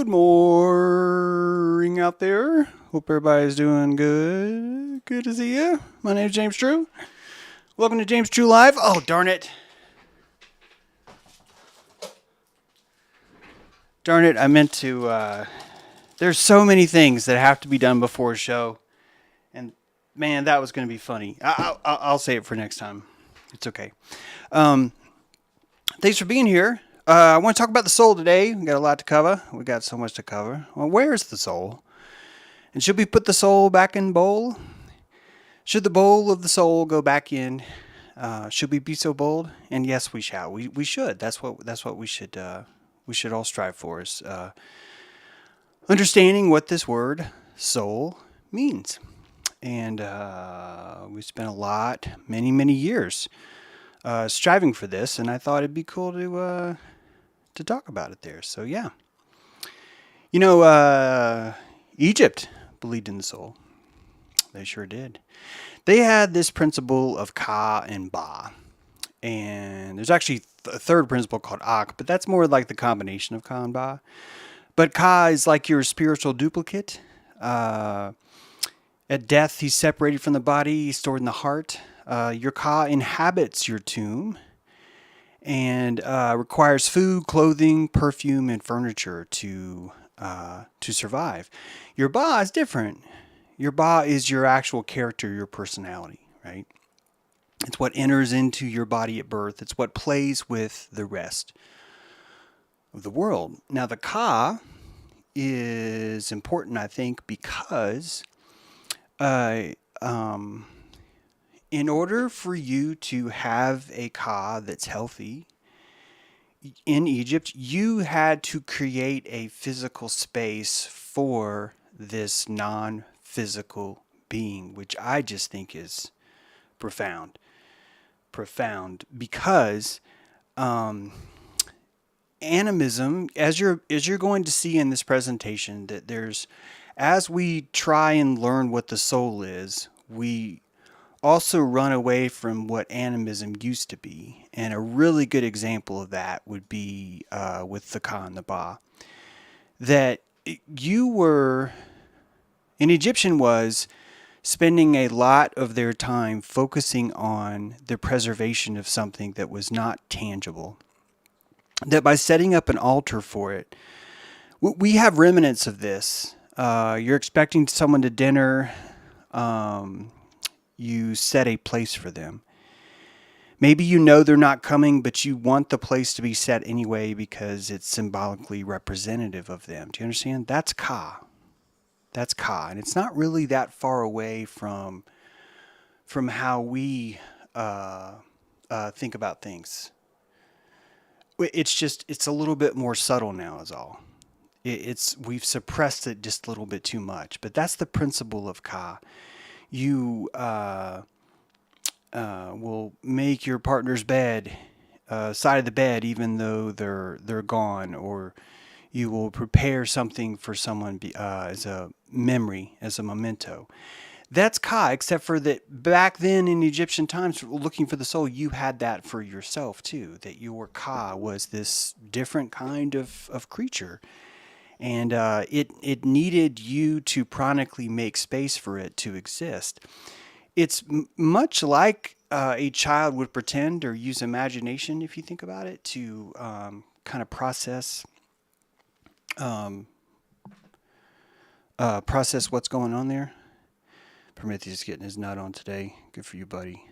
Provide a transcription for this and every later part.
Good morning out there. Hope everybody's doing good. Good to see you. My name is James True. Welcome to James True Live. Oh, darn it. Darn it, I meant to, there's so many things that have to be done before a show. And man, that was going to be funny. I'll say it for next time. It's okay. Thanks for being here. I want to talk about the soul today. We got a lot to cover. We got so much to cover. Well, where is the soul? And should we put the soul back in bowl? Should the bowl of the soul go back in? Should we be so bold? And yes, we shall. We should. That's what we should all strive for. Is understanding what this word soul means. And we spent many years striving for this, and I thought it'd be cool to talk about it there. So yeah, Egypt believed in the soul. They sure did. They had this principle of Ka and Ba, and there's actually a third principle called Ak, but that's more like the combination of Ka and Ba. But Ka is like your spiritual duplicate. At death, he's separated from the body, he's stored in the heart. Your Ka inhabits your tomb and requires food, clothing, perfume, and furniture to survive. Your Ba is different. Your Ba is your actual character, your personality, right? It's what enters into your body at birth. It's what plays with the rest of the world. Now, the Ka is important, I think, because in order for you to have a Ka that's healthy in Egypt, you had to create a physical space for this non-physical being, which I just think is profound. Because animism, as you're going to see in this presentation, that as we try and learn what the soul is, we also run away from what animism used to be. And a really good example of that would be with the Ka and the Ba. That an Egyptian was spending a lot of their time focusing on the preservation of something that was not tangible. That by setting up an altar for it, we have remnants of this. You're expecting someone to dinner, you set a place for them. Maybe you know they're not coming, but you want the place to be set anyway because it's symbolically representative of them. Do you understand? That's Ka. That's Ka. And it's not really that far away from how we think about things. It's a little bit more subtle now is all. We've suppressed it just a little bit too much. But that's the principle of Ka. You will make your partner's bed, side of the bed, even though they're gone, or you will prepare something for someone as a memory, as a memento. That's Ka, except for that back then in Egyptian times, looking for the soul, you had that for yourself too, that your Ka was this different kind of creature. And it needed you to chronically make space for it to exist. It's much like a child would pretend or use imagination, if you think about it, to kind of process what's going on there. Prometheus getting his nut on today. Good for you, buddy.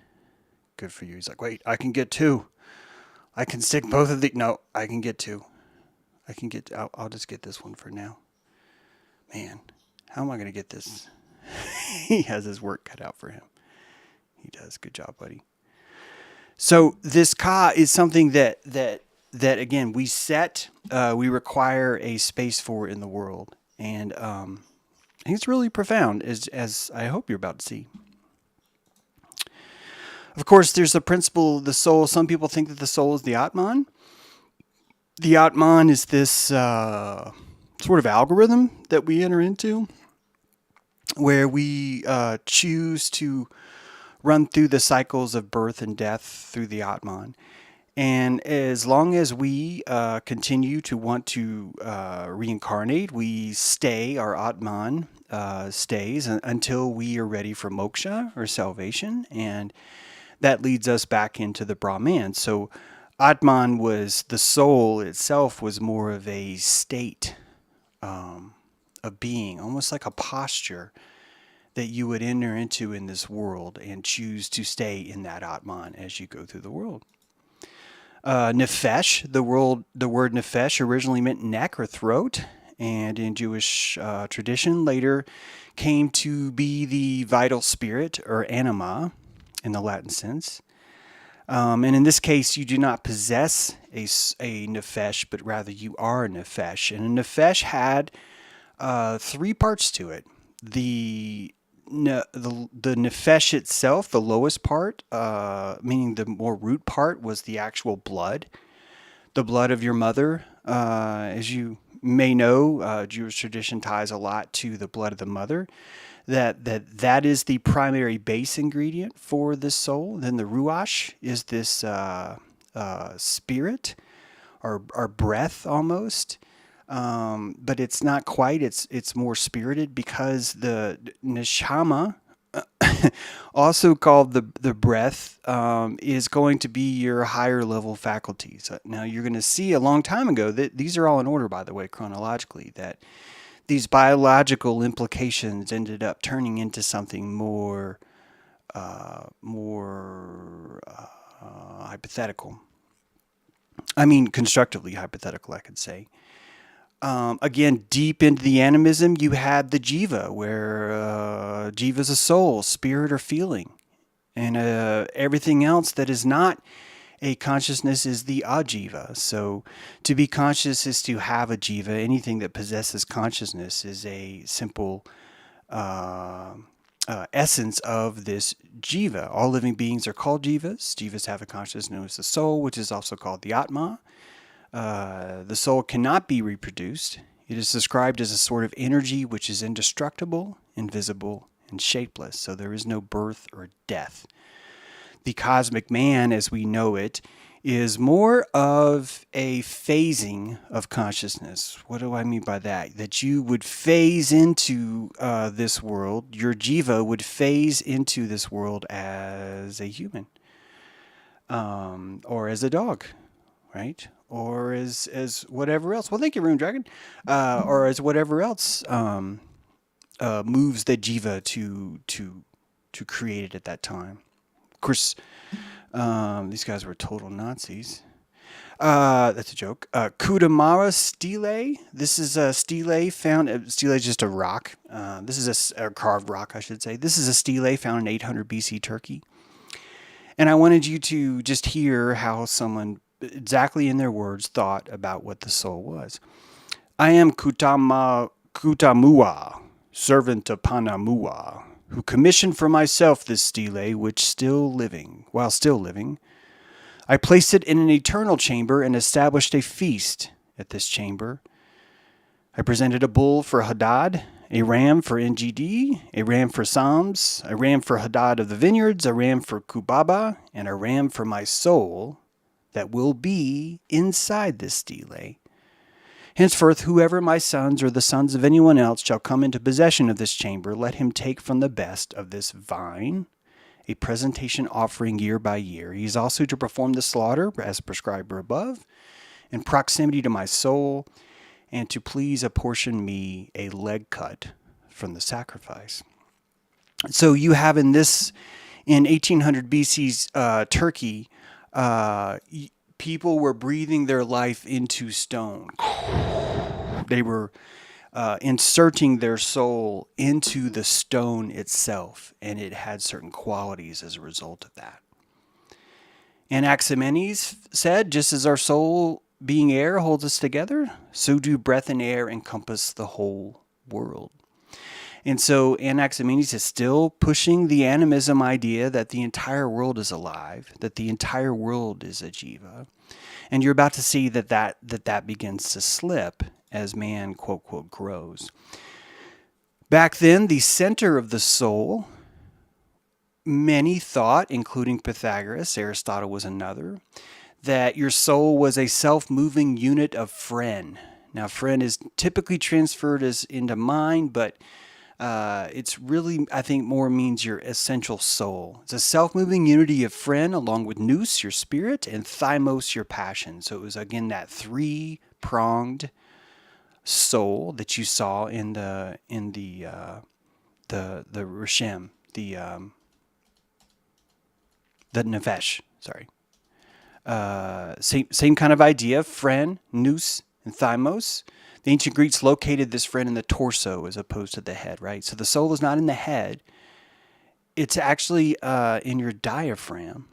Good for you. He's like, wait, I can get two. I can stick both of the. No, I can get two. I'll just get this one for now. Man, how am I going to get this? He has his work cut out for him. He does. Good job, buddy. So this Ka is something that again, we require a space for in the world. And I think it's really profound, as I hope you're about to see. Of course, there's the principle of the soul. Some people think that the soul is the Atman. The Atman is this sort of algorithm that we enter into, where we choose to run through the cycles of birth and death through the Atman. And as long as we continue to want to reincarnate, we stay, our Atman stays until we are ready for moksha or salvation. And that leads us back into the Brahman. So Atman was, the soul itself was more of a state of being, almost like a posture that you would enter into in this world and choose to stay in that Atman as you go through the world. Nefesh, the word Nefesh originally meant neck or throat, and in Jewish tradition later came to be the vital spirit or anima in the Latin sense. And in this case, you do not possess a Nefesh, but rather you are a Nefesh. And a Nefesh had three parts to it. The Nefesh itself, the lowest part, meaning the more root part, was the actual blood. The blood of your mother. As you may know, Jewish tradition ties a lot to the blood of the mother. That is the primary base ingredient for this soul. Then the Ruach is this spirit or breath almost. But it's not quite. It's more spirited because the neshama, also called the breath, is going to be your higher level faculties. Now you're going to see a long time ago that these are all in order, by the way, chronologically, that these biological implications ended up turning into something more hypothetical. I mean, constructively hypothetical, I could say. Again, deep into the animism, you had the Jiva, where Jiva's a soul, spirit, or feeling. And everything else that is not a consciousness is the ajiva. So to be conscious is to have a jiva. Anything that possesses consciousness is a simple essence of this jiva. All living beings are called jivas. Jivas have a consciousness known as the soul, which is also called the Atma. The soul cannot be reproduced. It is described as a sort of energy which is indestructible, invisible, and shapeless. So there is no birth or death. The cosmic man, as we know it, is more of a phasing of consciousness. What do I mean by that? That you would phase into this world, your jiva would phase into this world as a human, or as a dog, right? Or as whatever else. Well, thank you, Rune Dragon. Or as whatever else moves the jiva to create it at that time. Of course, these guys were total Nazis. That's a joke. Kudamara stele. This is a stele found. Stele is just a rock. This is a carved rock, I should say. This is a stele found in 800 BC Turkey. And I wanted you to just hear how someone, exactly in their words, thought about what the soul was. I am Kutamua, servant of Panamua, who commissioned for myself this stele, while still living. I placed it in an eternal chamber and established a feast at this chamber. I presented a bull for Hadad, a ram for NGD, a ram for Sams, a ram for Hadad of the vineyards, a ram for Kubaba, and a ram for my soul that will be inside this stele. Henceforth, whoever my sons or the sons of anyone else shall come into possession of this chamber, let him take from the best of this vine a presentation offering year by year. He is also to perform the slaughter, as prescribed above, in proximity to my soul, and to please apportion me a leg cut from the sacrifice. So you have in 1800 BC's Turkey, people were breathing their life into stone. They were inserting their soul into the stone itself, and it had certain qualities as a result of that. Anaximenes said, just as our soul, being air, holds us together, so do breath and air encompass the whole world. And so Anaximenes is still pushing the animism idea that the entire world is alive, that the entire world is a jiva. And you're about to see that begins to slip as man, quote, quote, grows. Back then, the center of the soul, many thought, including Pythagoras, Aristotle was another, that your soul was a self-moving unit of Phren. Now, Phren is typically transferred as into mind, but it's really, I think, more means your essential soul. It's a self-moving unity of Phren, along with Nous, your spirit, and Thymos, your passion. So it was, again, that three-pronged soul that you saw in the Rishem, the Nefesh. Sorry. Same kind of idea. Phren, Nous, and Thymos. The ancient Greeks located this Phren in the torso as opposed to the head, right? So the soul is not in the head. It's actually in your diaphragm,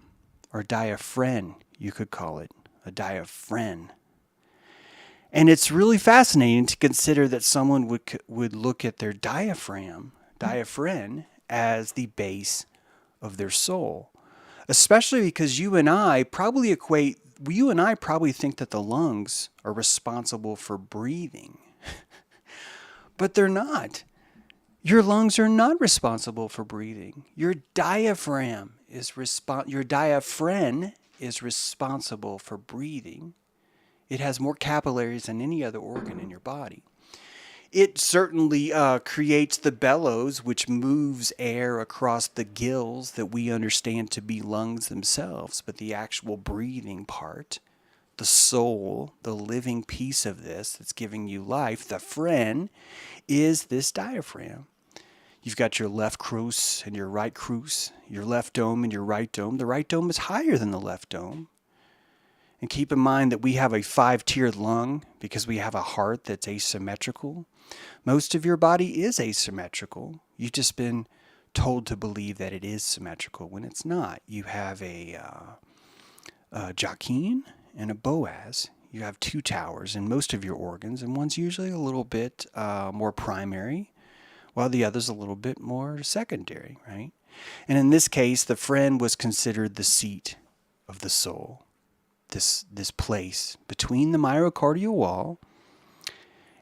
or diaphragm, you could call it, a diaphragm. And it's really fascinating to consider that someone would look at their diaphragm, as the base of their soul. Especially because you and I probably think that the lungs are responsible for breathing. But they're not. Your lungs are not responsible for breathing. Your diaphragm is responsible for breathing. It has more capillaries than any other organ in your body. It certainly creates the bellows, which moves air across the gills that we understand to be lungs themselves. But the actual breathing part, the soul, the living piece of this that's giving you life, the Phren, is this diaphragm. You've got your left crus and your right crus, your left dome and your right dome. The right dome is higher than the left dome. And keep in mind that we have a 5-tiered lung because we have a heart that's asymmetrical. Most of your body is asymmetrical. You've just been told to believe that it is symmetrical when it's not. You have a Jachin and a Boaz. You have 2 towers in most of your organs, and one's usually a little bit more primary, while the other's a little bit more secondary, right? And in this case, the Phren was considered the seat of the soul. This place between the myocardial wall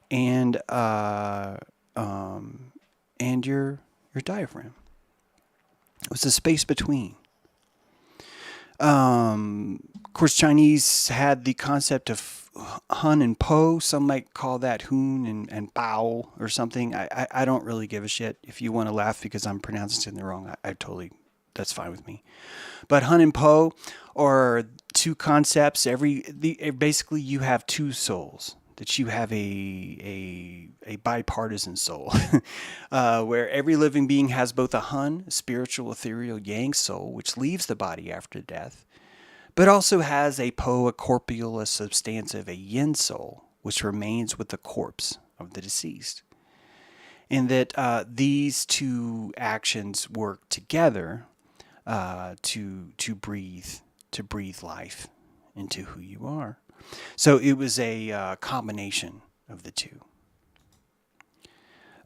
and your diaphragm. It was the space between. Of course, Chinese had the concept of Hun and Po. Some might call that Hun and Bao or something. I don't really give a shit. If you want to laugh because I'm pronouncing it wrong, that's fine with me. But Hun and Po are 2 concepts. Basically, you have 2 souls. That you have a bipartisan soul, where every living being has both a Hun, a spiritual, ethereal Yang soul, which leaves the body after death, but also has a Po, a corporeal, a substantive, a Yin soul, which remains with the corpse of the deceased. And that these 2 actions work together to breathe life into who you are. So it was a combination of the 2.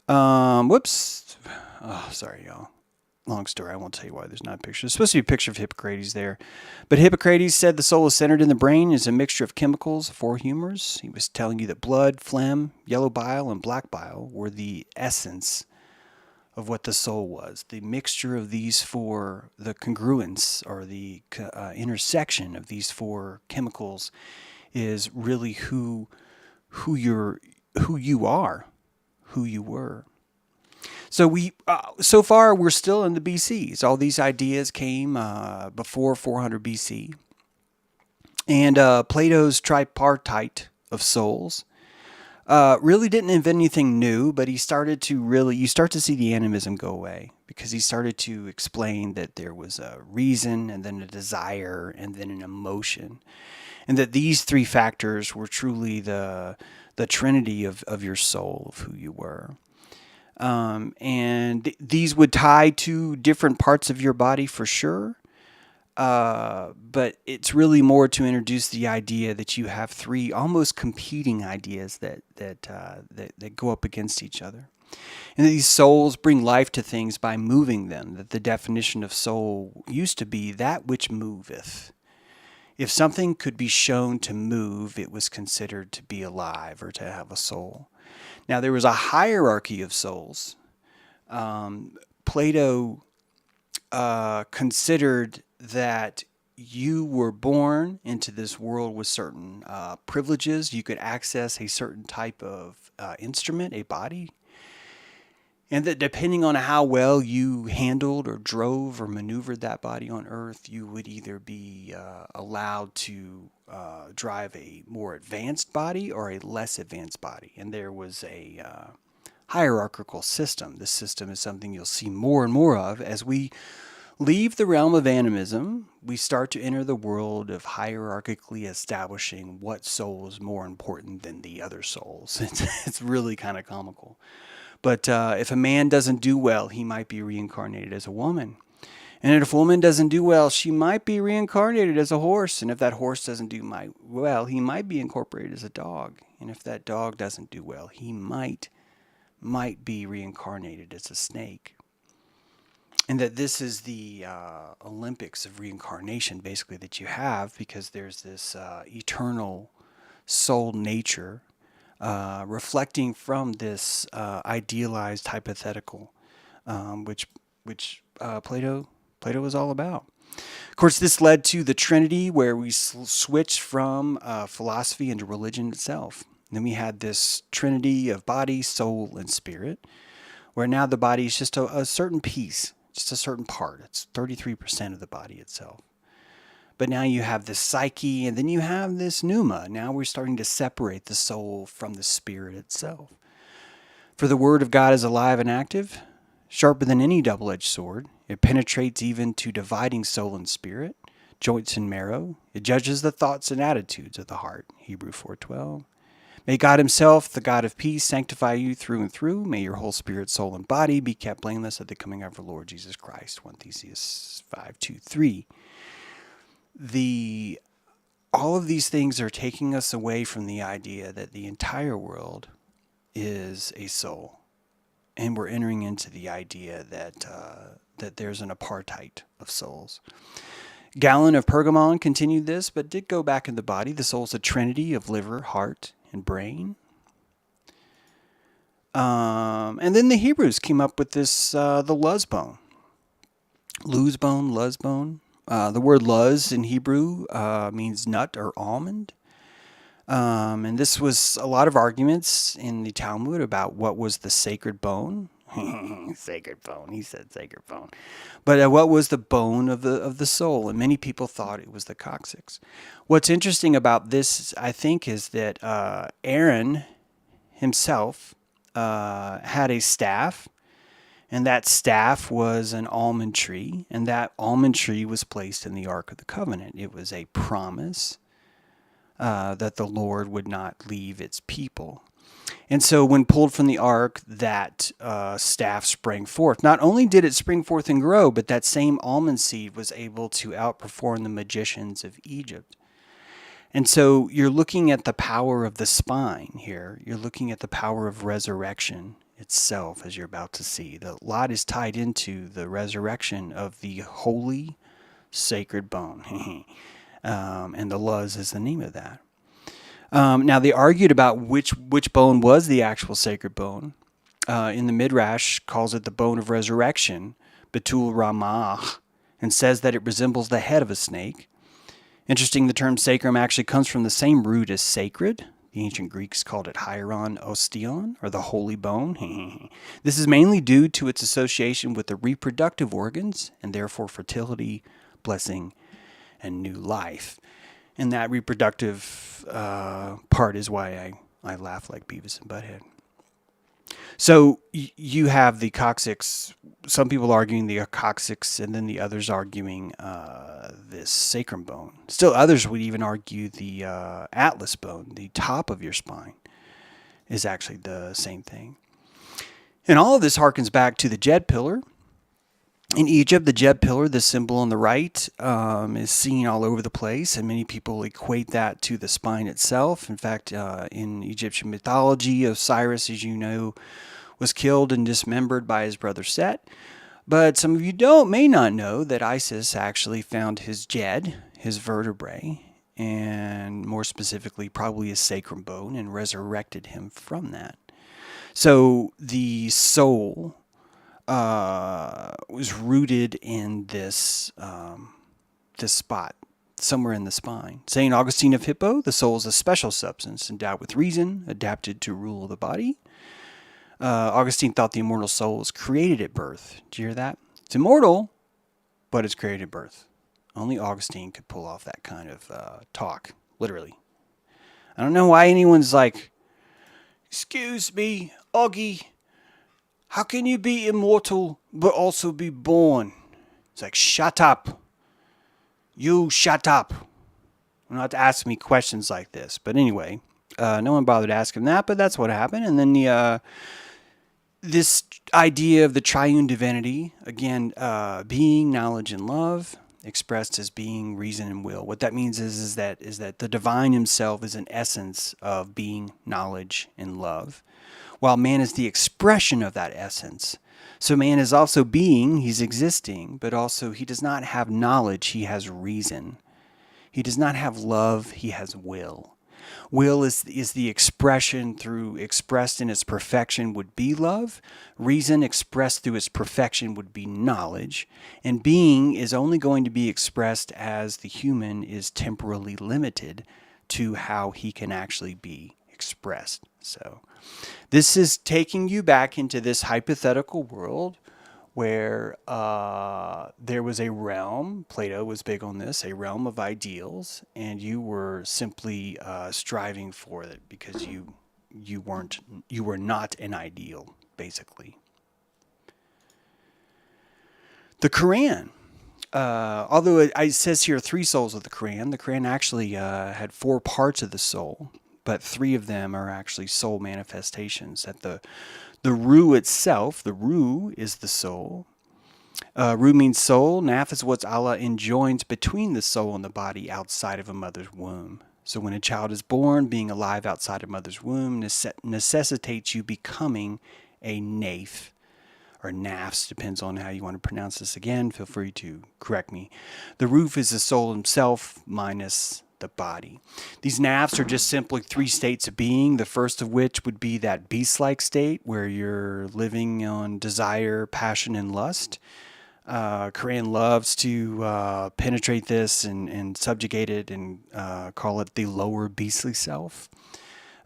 Whoops. Oh, sorry, y'all. Long story. I won't tell you why there's not a picture. There's supposed to be a picture of Hippocrates there. But Hippocrates said the soul is centered in the brain, is a mixture of chemicals, 4 humors. He was telling you that blood, phlegm, yellow bile, and black bile were the essence of what the soul was. The mixture of these 4, the congruence or the intersection of these 4 chemicals is really who you are, who you were. So so far we're still in the BCs. All these ideas came before 400 BC, and Plato's tripartite of souls really didn't invent anything new, but you start to see the animism go away because he started to explain that there was a reason and then a desire and then an emotion. And that these 3 factors were truly the trinity of your soul, of who you were. And these would tie to different parts of your body for sure. But it's really more to introduce the idea that you have 3 almost competing ideas that go up against each other. And these souls bring life to things by moving them. That the definition of soul used to be that which moveth. If something could be shown to move, it was considered to be alive or to have a soul. Now, there was a hierarchy of souls. Plato considered that you were born into this world with certain privileges. You could access a certain type of instrument, a body, and that depending on how well you handled or drove or maneuvered that body on Earth, you would either be allowed to drive a more advanced body or a less advanced body. And there was a hierarchical system. This system is something you'll see more and more of as we leave the realm of animism. We start to enter the world of hierarchically establishing what soul is more important than the other souls. It's really kind of comical. But if a man doesn't do well, he might be reincarnated as a woman. And if a woman doesn't do well, she might be reincarnated as a horse. And if that horse doesn't do well, he might be incorporated as a dog. And if that dog doesn't do well, he might be reincarnated as a snake. And that this is the Olympics of reincarnation, basically, that you have, because there's this eternal soul nature reflecting from this idealized hypothetical, which Plato was all about. Of course, this led to the Trinity, where we switched from philosophy into religion itself. And then we had this Trinity of body, soul, and spirit, where now the body is just a certain piece, just a certain part. It's 33% of the body itself. But now you have this psyche, and then you have this pneuma. Now we're starting to separate the soul from the spirit itself. For the word of God is alive and active, sharper than any double-edged sword. It penetrates even to dividing soul and spirit, joints and marrow. It judges the thoughts and attitudes of the heart. Hebrews 4:12. May God himself, the God of peace, sanctify you through and through. May your whole spirit, soul, and body be kept blameless at the coming of our Lord Jesus Christ. 1 Thessalonians 5:2-3. All of these things are taking us away from the idea that the entire world is a soul. And we're entering into the idea that there's an apartheid of souls. Galen of Pergamon continued this, but did go back in the body. The soul is a trinity of liver, heart, and brain. And then the Hebrews came up with this, the luz bone. Luz bone. The word luz in Hebrew means nut or almond. And this was a lot of arguments in the Talmud about what was the sacred bone. Sacred bone. He said sacred bone. But what was the bone of the soul? And many people thought it was the coccyx. What's interesting about this, I think, is that Aaron himself had a staff, and that staff was an almond tree, and that almond tree was placed in the Ark of the Covenant. It was a promise that the Lord would not leave its people. And so when pulled from the ark, that staff sprang forth. Not only did it spring forth and grow, but that same almond seed was able to outperform the magicians of Egypt. And so you're looking at the power of the spine here. You're looking at the power of resurrection itself, as you're about to see. The lot is tied into the resurrection of the holy, sacred bone. And the luz is the name of that. Now, they argued about which bone was the actual sacred bone. In the Midrash, calls it the bone of resurrection, Betul Ramah, and says that it resembles the head of a snake. Interesting, the term sacrum actually comes from the same root as sacred. The ancient Greeks called it hieron ostion, or the holy bone. This is mainly due to its association with the reproductive organs, and therefore fertility, blessing, and new life. And that reproductive part is why I laugh like Beavis and Butthead. So you have the coccyx, some people arguing the coccyx, and then the others arguing this sacrum bone. Still others would even argue the atlas bone, the top of your spine, is actually the same thing. And all of this harkens back to the Jed pillar. In Egypt, the Jed pillar, the symbol on the right, is seen all over the place, and many people equate that to the spine itself. In fact, in Egyptian mythology, Osiris, as you know, was killed and dismembered by his brother Set. But some of you may not know that Isis actually found his Jed, his vertebrae, and more specifically, probably his sacrum bone, and resurrected him from that. So the soul was rooted in this this spot, somewhere in the spine. St. Augustine of Hippo, the soul is a special substance endowed with reason, adapted to rule the body. Augustine thought the immortal soul was created at birth. Did you hear that? It's immortal, but it's created at birth. Only Augustine could pull off that kind of talk, literally. I don't know why anyone's like, excuse me, Augie, how can you be immortal but also be born? It's like, shut up. You shut up. Not to ask me questions like this. But anyway, no one bothered to ask him that, but that's what happened. And then this idea of the triune divinity, again, being, knowledge, and love, expressed as being, reason, and will. What that means is that the divine himself is an essence of being, knowledge, and love, while man is the expression of that essence. So man is also being, he's existing, but also he does not have knowledge, he has reason. He does not have love, he has will. Will is the expression expressed in its perfection would be love. Reason expressed through its perfection would be knowledge. And being is only going to be expressed as the human is temporally limited to how he can actually be expressed. So this is taking you back into this hypothetical world where there was a realm, Plato was big on this, a realm of ideals, and you were simply striving for it because you were not an ideal, basically. The Quran, although it says here 3 souls of the Quran actually had 4 parts of the soul, but 3 of them are actually soul manifestations. That the Ruh itself, the Ruh is the soul. Ruh means soul. Naf is what Allah enjoins between the soul and the body outside of a mother's womb. So when a child is born, being alive outside a mother's womb necessitates you becoming a naf, or nafs, depends on how you want to pronounce this again. Feel free to correct me. The Ruh is the soul himself minus the body. These nafs are just simply 3 states of being, the first of which would be that beast-like state where you're living on desire, passion, and lust. Quran loves to penetrate this and subjugate it and call it the lower beastly self.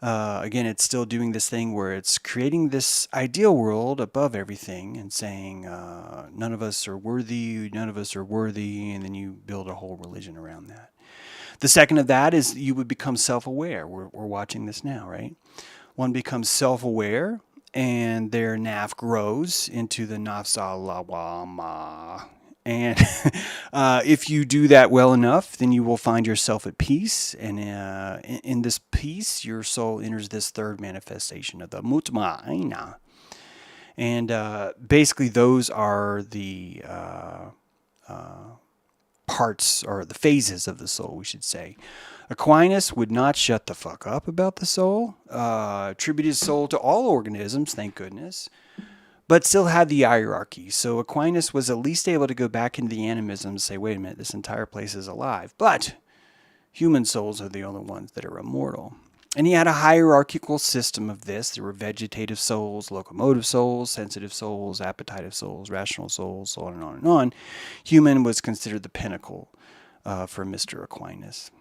Again, it's still doing this thing where it's creating this ideal world above everything and saying none of us are worthy, and then you build a whole religion around that. The second of that is you would become self-aware. We're watching this now, right? One becomes self-aware, and their naf grows into the nafs al-lawwama. And if you do that well enough, then you will find yourself at peace. And in this peace, your soul enters this third manifestation of the mutma'ina. And basically, those are the parts, or the phases of the soul, we should say. Aquinas would not shut the fuck up about the soul, attributed his soul to all organisms, thank goodness, but still had the hierarchy. So Aquinas was at least able to go back into the animism and say, wait a minute, this entire place is alive, but human souls are the only ones that are immortal. And he had a hierarchical system of this. There were vegetative souls, locomotive souls, sensitive souls, appetitive souls, rational souls, so on and on and on. Human was considered the pinnacle for Mr. Aquinas.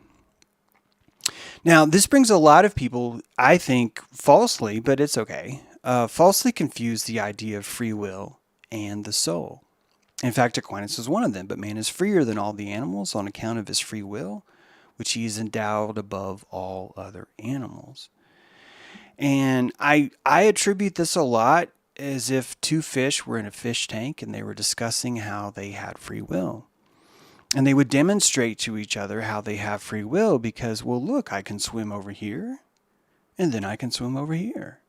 Now, this brings a lot of people, I think, falsely, but it's okay, falsely confuse the idea of free will and the soul. In fact, Aquinas was one of them, but man is freer than all the animals on account of his free will, which he is endowed above all other animals. And I attribute this a lot as if 2 fish were in a fish tank and they were discussing how they had free will. And they would demonstrate to each other how they have free will because, well, look, I can swim over here, and then I can swim over here.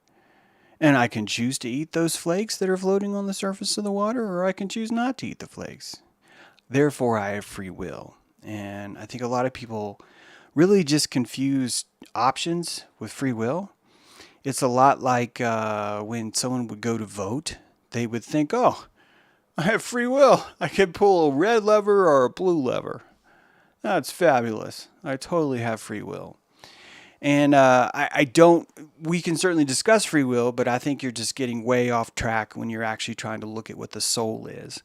And I can choose to eat those flakes that are floating on the surface of the water, or I can choose not to eat the flakes. Therefore, I have free will. And I think a lot of people really just confuse options with free will. It's a lot like when someone would go to vote, they would think, oh, I have free will. I can pull a red lever or a blue lever. That's fabulous. I totally have free will. And we can certainly discuss free will, but I think you're just getting way off track when you're actually trying to look at what the soul is.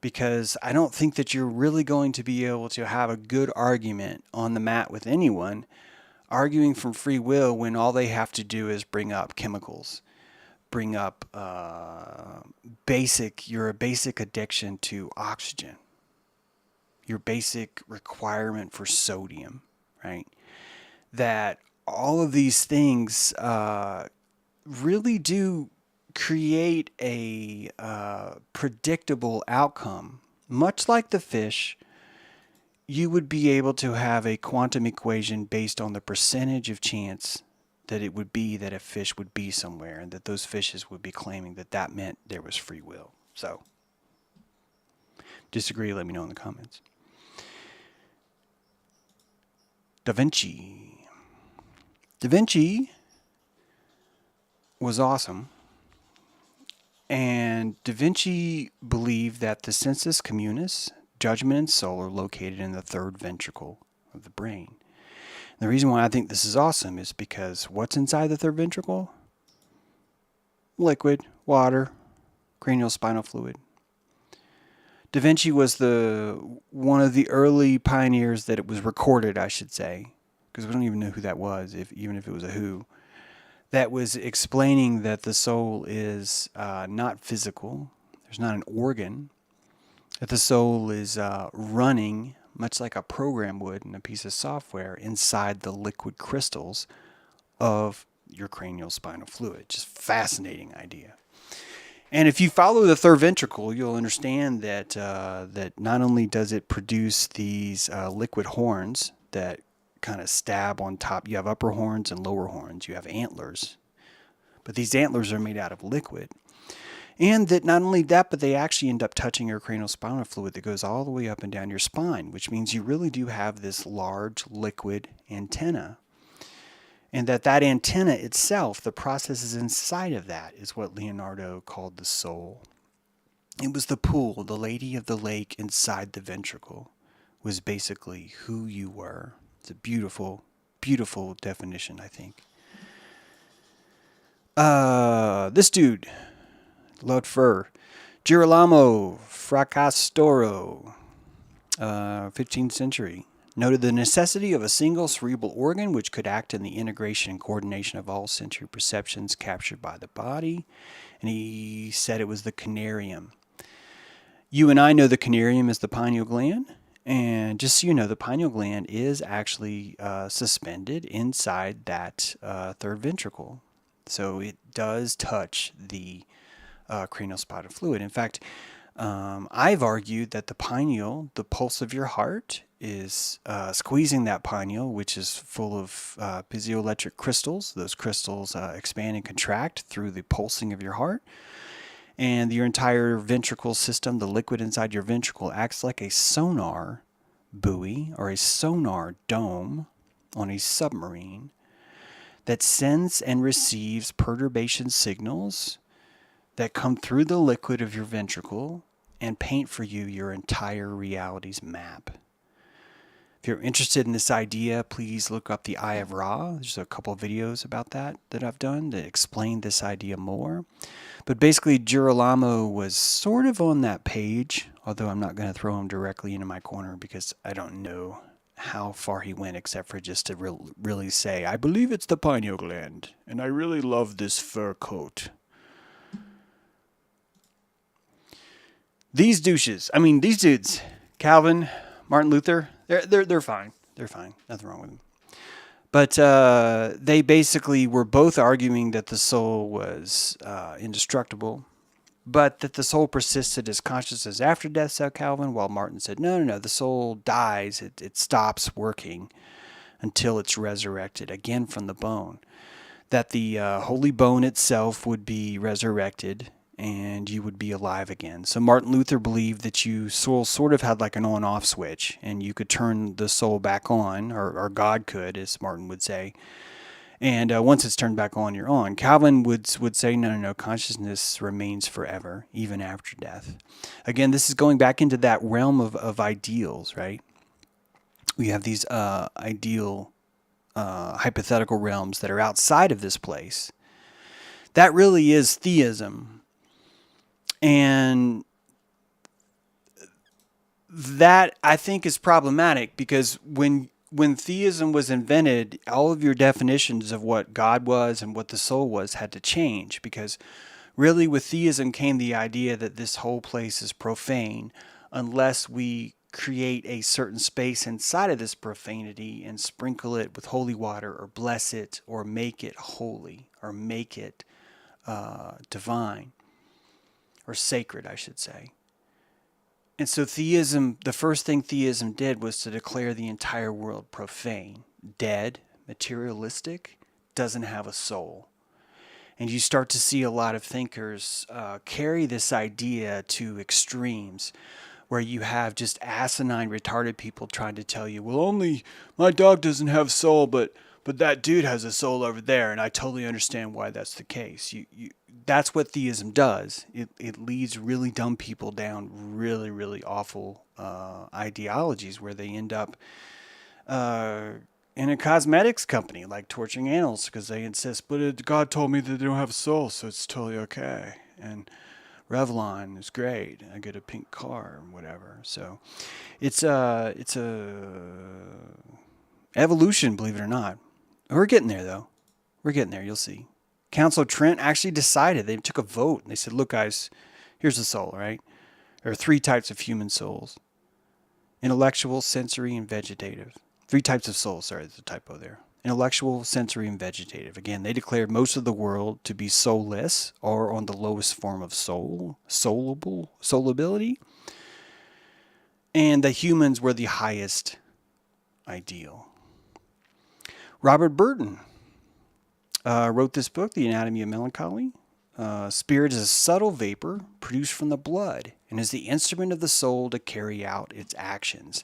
because I don't think that you're really going to be able to have a good argument on the mat with anyone arguing from free will when all they have to do is bring up chemicals, bring up your basic addiction to oxygen, your basic requirement for sodium, right? That all of these things really do create a predictable outcome. Much like the fish, you would be able to have a quantum equation based on the percentage of chance that it would be that a fish would be somewhere, and that those fishes would be claiming that that meant there was free will. So, disagree, let me know in the comments. Da Vinci. Da Vinci was awesome. And Da Vinci believed that the sensus communis, judgment and soul, are located in the third ventricle of the brain. And the reason why I think this is awesome is because what's inside the third ventricle? Liquid, water, cranial spinal fluid. Da Vinci was one of the early pioneers that it was recorded, I should say, because we don't even know who that was, even if it was a who, that was explaining that the soul is not physical. There's not an organ. That the soul is running, much like a program would in a piece of software, inside the liquid crystals of your cranial spinal fluid. Just fascinating idea. And if you follow the third ventricle, you'll understand that that not only does it produce these liquid horns that kind of stab on top. You have upper horns and lower horns. You have antlers. But these antlers are made out of liquid. And that not only that, but they actually end up touching your cranial spinal fluid that goes all the way up and down your spine, which means you really do have this large liquid antenna. And that antenna itself, the processes inside of that, is what Leonardo called the soul. It was the pool, the lady of the lake inside the ventricle, was basically who you were. It's a beautiful, beautiful definition, I think. This dude, loved fur. Girolamo Fracastoro, 15th century, noted the necessity of a single cerebral organ which could act in the integration and coordination of all sensory perceptions captured by the body. And he said it was the Conarium. You and I know the Conarium is the pineal gland. And just so you know, the pineal gland is actually suspended inside that third ventricle. So it does touch the cranial spinal fluid. In fact, I've argued that the pineal, the pulse of your heart, is squeezing that pineal, which is full of piezoelectric crystals. Those crystals expand and contract through the pulsing of your heart. And your entire ventricle system, the liquid inside your ventricle, acts like a sonar buoy or a sonar dome on a submarine that sends and receives perturbation signals that come through the liquid of your ventricle and paint for you your entire reality's map. If you're interested in this idea, please look up the Eye of Ra. There's a couple of videos about that I've done that explain this idea more. But basically, Girolamo was sort of on that page, although I'm not going to throw him directly into my corner because I don't know how far he went except for just to really say, I believe it's the pineal gland, and I really love this fur coat. These douches, these dudes, Calvin, Martin Luther, they're fine. They're fine. Nothing wrong with them. But they basically were both arguing that the soul was indestructible, but that the soul persisted as consciousness after death, said Calvin, while Martin said, no, the soul dies. It stops working until it's resurrected again from the bone. That the holy bone itself would be resurrected and you would be alive again. So Martin Luther believed that you soul sort of had like an on-off switch, and you could turn the soul back on, or God could, as Martin would say. And once it's turned back on, you're on. Calvin would say, no, consciousness remains forever, even after death. Again, this is going back into that realm of ideals, right? We have these ideal hypothetical realms that are outside of this place. That really is theism. And that I think is problematic, because when theism was invented, all of your definitions of what God was and what the soul was had to change, because really with theism came the idea that this whole place is profane unless we create a certain space inside of this profanity and sprinkle it with holy water, or bless it, or make it holy, or make it divine, or sacred, I should say. And so theism, the first thing theism did was to declare the entire world profane, dead, materialistic, doesn't have a soul. And you start to see a lot of thinkers carry this idea to extremes, where you have just asinine, retarded people trying to tell you, well, only my dog doesn't have a soul, but that dude has a soul over there, and I totally understand why that's the case. That's what theism does. It leads really dumb people down really, really awful ideologies, where they end up in a cosmetics company, like torturing animals, because they insist, but God told me that they don't have a soul, so it's totally okay. And Revlon is great. I get a pink car or whatever. So it's a evolution, believe it or not. We're getting there, though. We're getting there. You'll see. Council of Trent actually decided. They took a vote, and they said, look, guys, here's the soul, right? There are 3 types of human souls: intellectual, sensory, and vegetative. 3 types of souls. Sorry, there's a typo there. Intellectual, sensory, and vegetative. Again, they declared most of the world to be soulless, or on the lowest form of soulability. And the humans were the highest ideal. Robert Burton wrote this book, The Anatomy of Melancholy. Spirit is a subtle vapor produced from the blood and is the instrument of the soul to carry out its actions.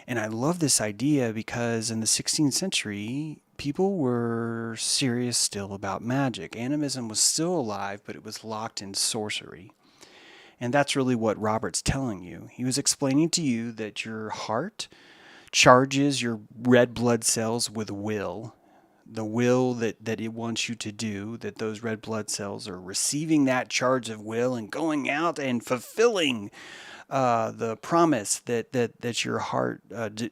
And I love this idea because in the 16th century, people were serious still about magic. Animism was still alive, but it was locked in sorcery. And that's really what Robert's telling you. He was explaining to you that your heart charges your red blood cells with will, the will that it wants you to do, that those red blood cells are receiving that charge of will and going out and fulfilling the promise that your heart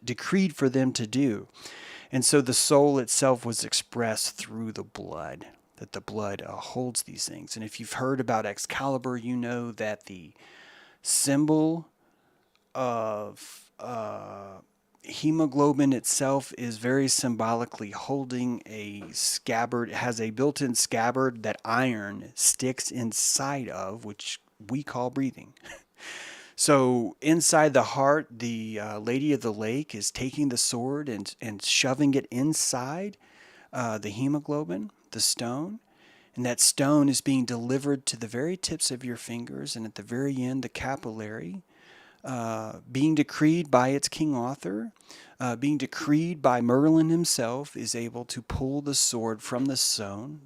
decreed for them to do. And so the soul itself was expressed through the blood, that the blood holds these things. And if you've heard about Excalibur, you know that the symbol of hemoglobin itself is very symbolically holding a scabbard. It has a built-in scabbard that iron sticks inside of, which we call breathing. So inside the heart, the Lady of the Lake is taking the sword and shoving it inside the hemoglobin, the stone. And that stone is being delivered to the very tips of your fingers, and at the very end, the capillary, being decreed by its king author, being decreed by Merlin himself, is able to pull the sword from the stone,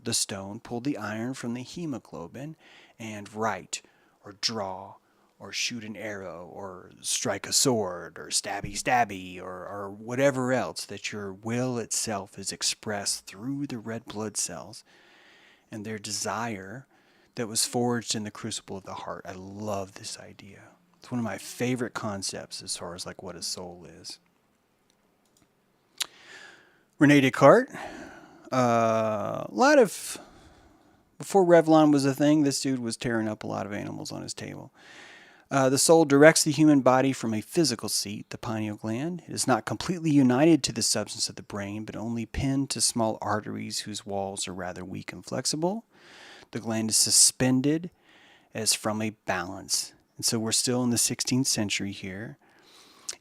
pull the iron from the hemoglobin, and write or draw or shoot an arrow or strike a sword or stabby or whatever else, that your will itself is expressed through the red blood cells and their desire that was forged in the crucible of the heart. I love this idea. It's one of my favorite concepts as far as like what a soul is. Rene Descartes, before Revlon was a thing, this dude was tearing up a lot of animals on his table. The soul directs the human body from a physical seat, the pineal gland. It is not completely united to the substance of the brain, but only pinned to small arteries whose walls are rather weak and flexible. The gland is suspended as from a balance. And so we're still in the 16th century here.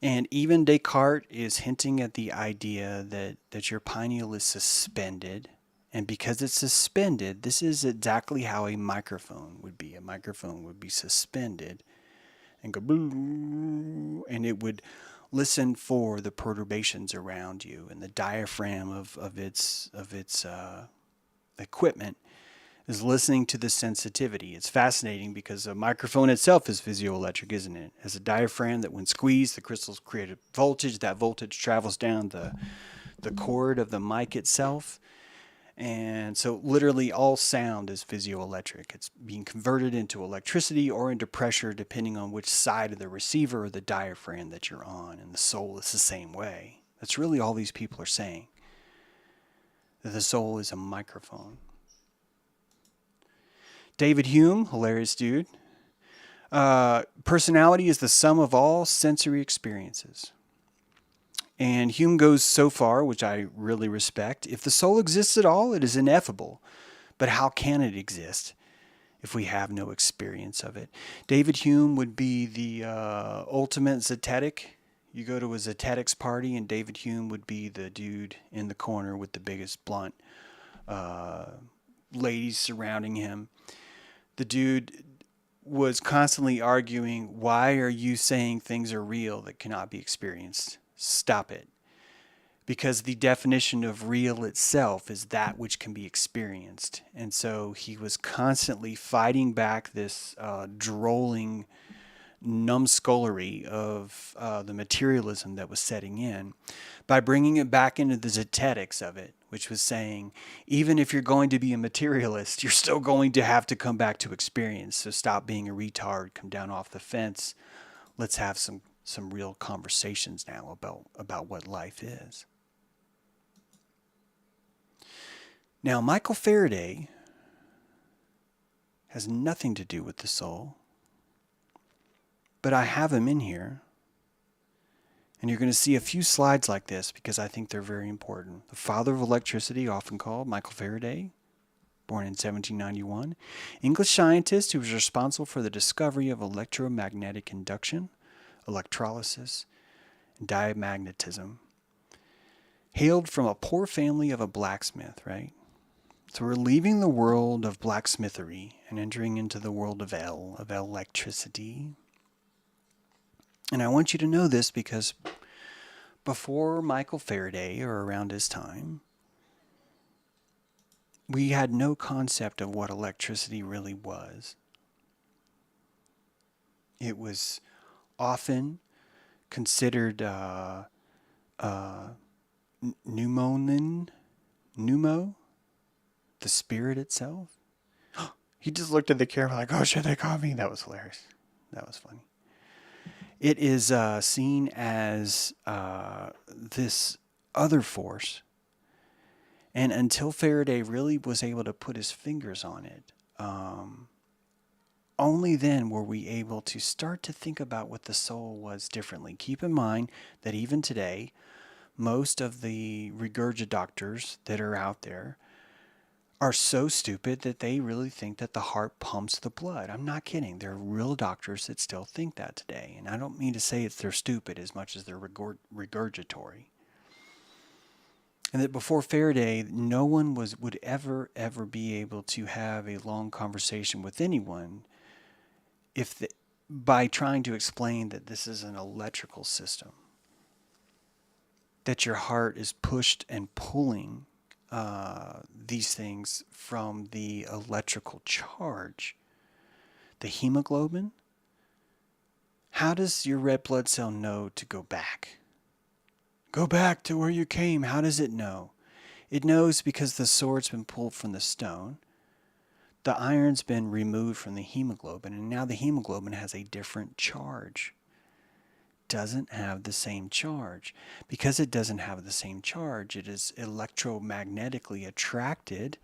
And even Descartes is hinting at the idea that your pineal is suspended. And because it's suspended, this is exactly how a microphone would be. A microphone would be suspended and go boo, and it would listen for the perturbations around you, and the diaphragm of its equipment is listening to the sensitivity. It's fascinating because a microphone itself is physioelectric, isn't it? It has a diaphragm that when squeezed, the crystals create a voltage. That voltage travels down the cord of the mic itself, And so literally all sound is physioelectric. It's being converted into electricity or into pressure depending on which side of the receiver or the diaphragm that you're on. And the soul is the same way. That's really all these people are saying. That the soul is a microphone. David Hume, hilarious dude. Personality is the sum of all sensory experiences. And Hume goes so far, which I really respect. If the soul exists at all, it is ineffable. But how can it exist if we have no experience of it? David Hume would be the ultimate zetetic. You go to a zetetics party, and David Hume would be the dude in the corner with the biggest blunt ladies surrounding him. The dude was constantly arguing, why are you saying things are real that cannot be experienced? Stop it. Because the definition of real itself is that which can be experienced. And so he was constantly fighting back this drolling numbskullery of the materialism that was setting in by bringing it back into the zetetics of it, which was saying, even if you're going to be a materialist, you're still going to have to come back to experience. So stop being a retard, come down off the fence. Let's have some real conversations now about what life is. Now, Michael Faraday has nothing to do with the soul, but I have him in here, and you're going to see a few slides like this because I think they're very important. The father of electricity, often called Michael Faraday, born in 1791, English scientist who was responsible for the discovery of electromagnetic induction, electrolysis, and diamagnetism. Hailed from a poor family of a blacksmith, right? So we're leaving the world of blacksmithery and entering into the world of electricity. And I want you to know this because before Michael Faraday, or around his time, we had no concept of what electricity really was. It was often considered pneumo, the spirit itself. He just looked at the camera like, oh shit, they caught me. That was hilarious. That was funny. It is seen as this other force. And until Faraday really was able to put his fingers on it, only then were we able to start to think about what the soul was differently. Keep in mind that even today, most of the regurgitors that are out there are so stupid that they really think that the heart pumps the blood. I'm not kidding. There are real doctors that still think that today. And I don't mean to say they're stupid as much as they're regurgitory. And that before Faraday, no one would ever be able to have a long conversation with anyone by trying to explain that this is an electrical system. That your heart is pushed and pulling these things from the electrical charge. The hemoglobin. How does your red blood cell know to go back? Go back to where you came. How does it know? It knows because the sword's been pulled from the stone. The iron's been removed from the hemoglobin, and now the hemoglobin has a different charge. Doesn't have the same charge. Because it doesn't have the same charge, it is electromagnetically attracted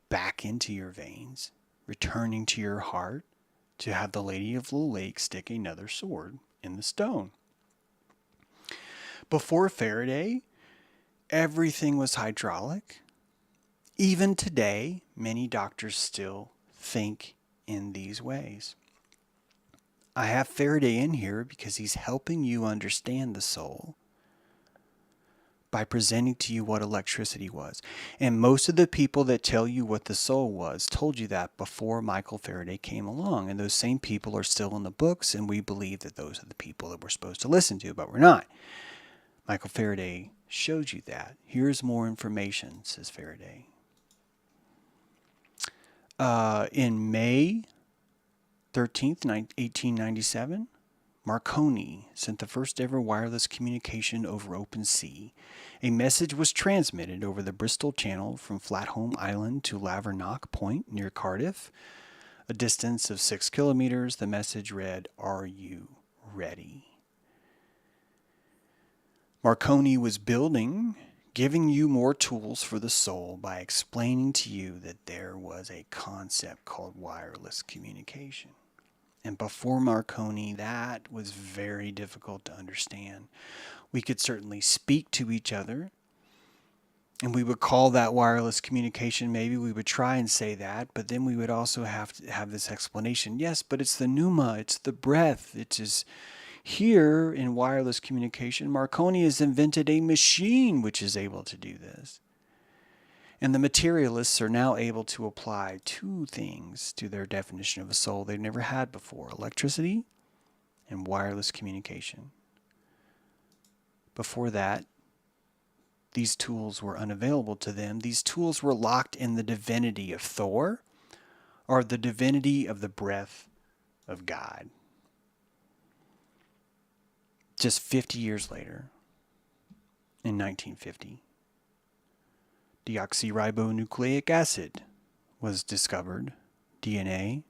back into your veins, returning to your heart to have the Lady of the Lake stick another sword in the stone. Before Faraday, everything was hydraulic. Even today, many doctors still think in these ways. I have Faraday in here because he's helping you understand the soul by presenting to you what electricity was. And most of the people that tell you what the soul was told you that before Michael Faraday came along. And those same people are still in the books, and we believe that those are the people that we're supposed to listen to, but we're not. Michael Faraday showed you that. Here's more information, says Faraday. In May 13th, 1897, Marconi sent the first ever wireless communication over open sea. A message was transmitted over the Bristol Channel from Flatholm Island to Lavernock Point near Cardiff, a distance of 6 kilometers. The message read, "Are you ready?" Marconi was giving you more tools for the soul by explaining to you that there was a concept called wireless communication. And before Marconi, that was very difficult to understand. We could certainly speak to each other, and we would call that wireless communication. Maybe we would try and say that, but then we would also have to have this explanation. Yes, but it's the pneuma, it's the breath. It is here in wireless communication. Marconi has invented a machine which is able to do this. And the materialists are now able to apply two things to their definition of a soul they've never had before: electricity and wireless communication. Before that, these tools were unavailable to them. These tools were locked in the divinity of Thor or the divinity of the breath of God. Just 50 years later, in 1950, deoxyribonucleic acid was discovered, DNA.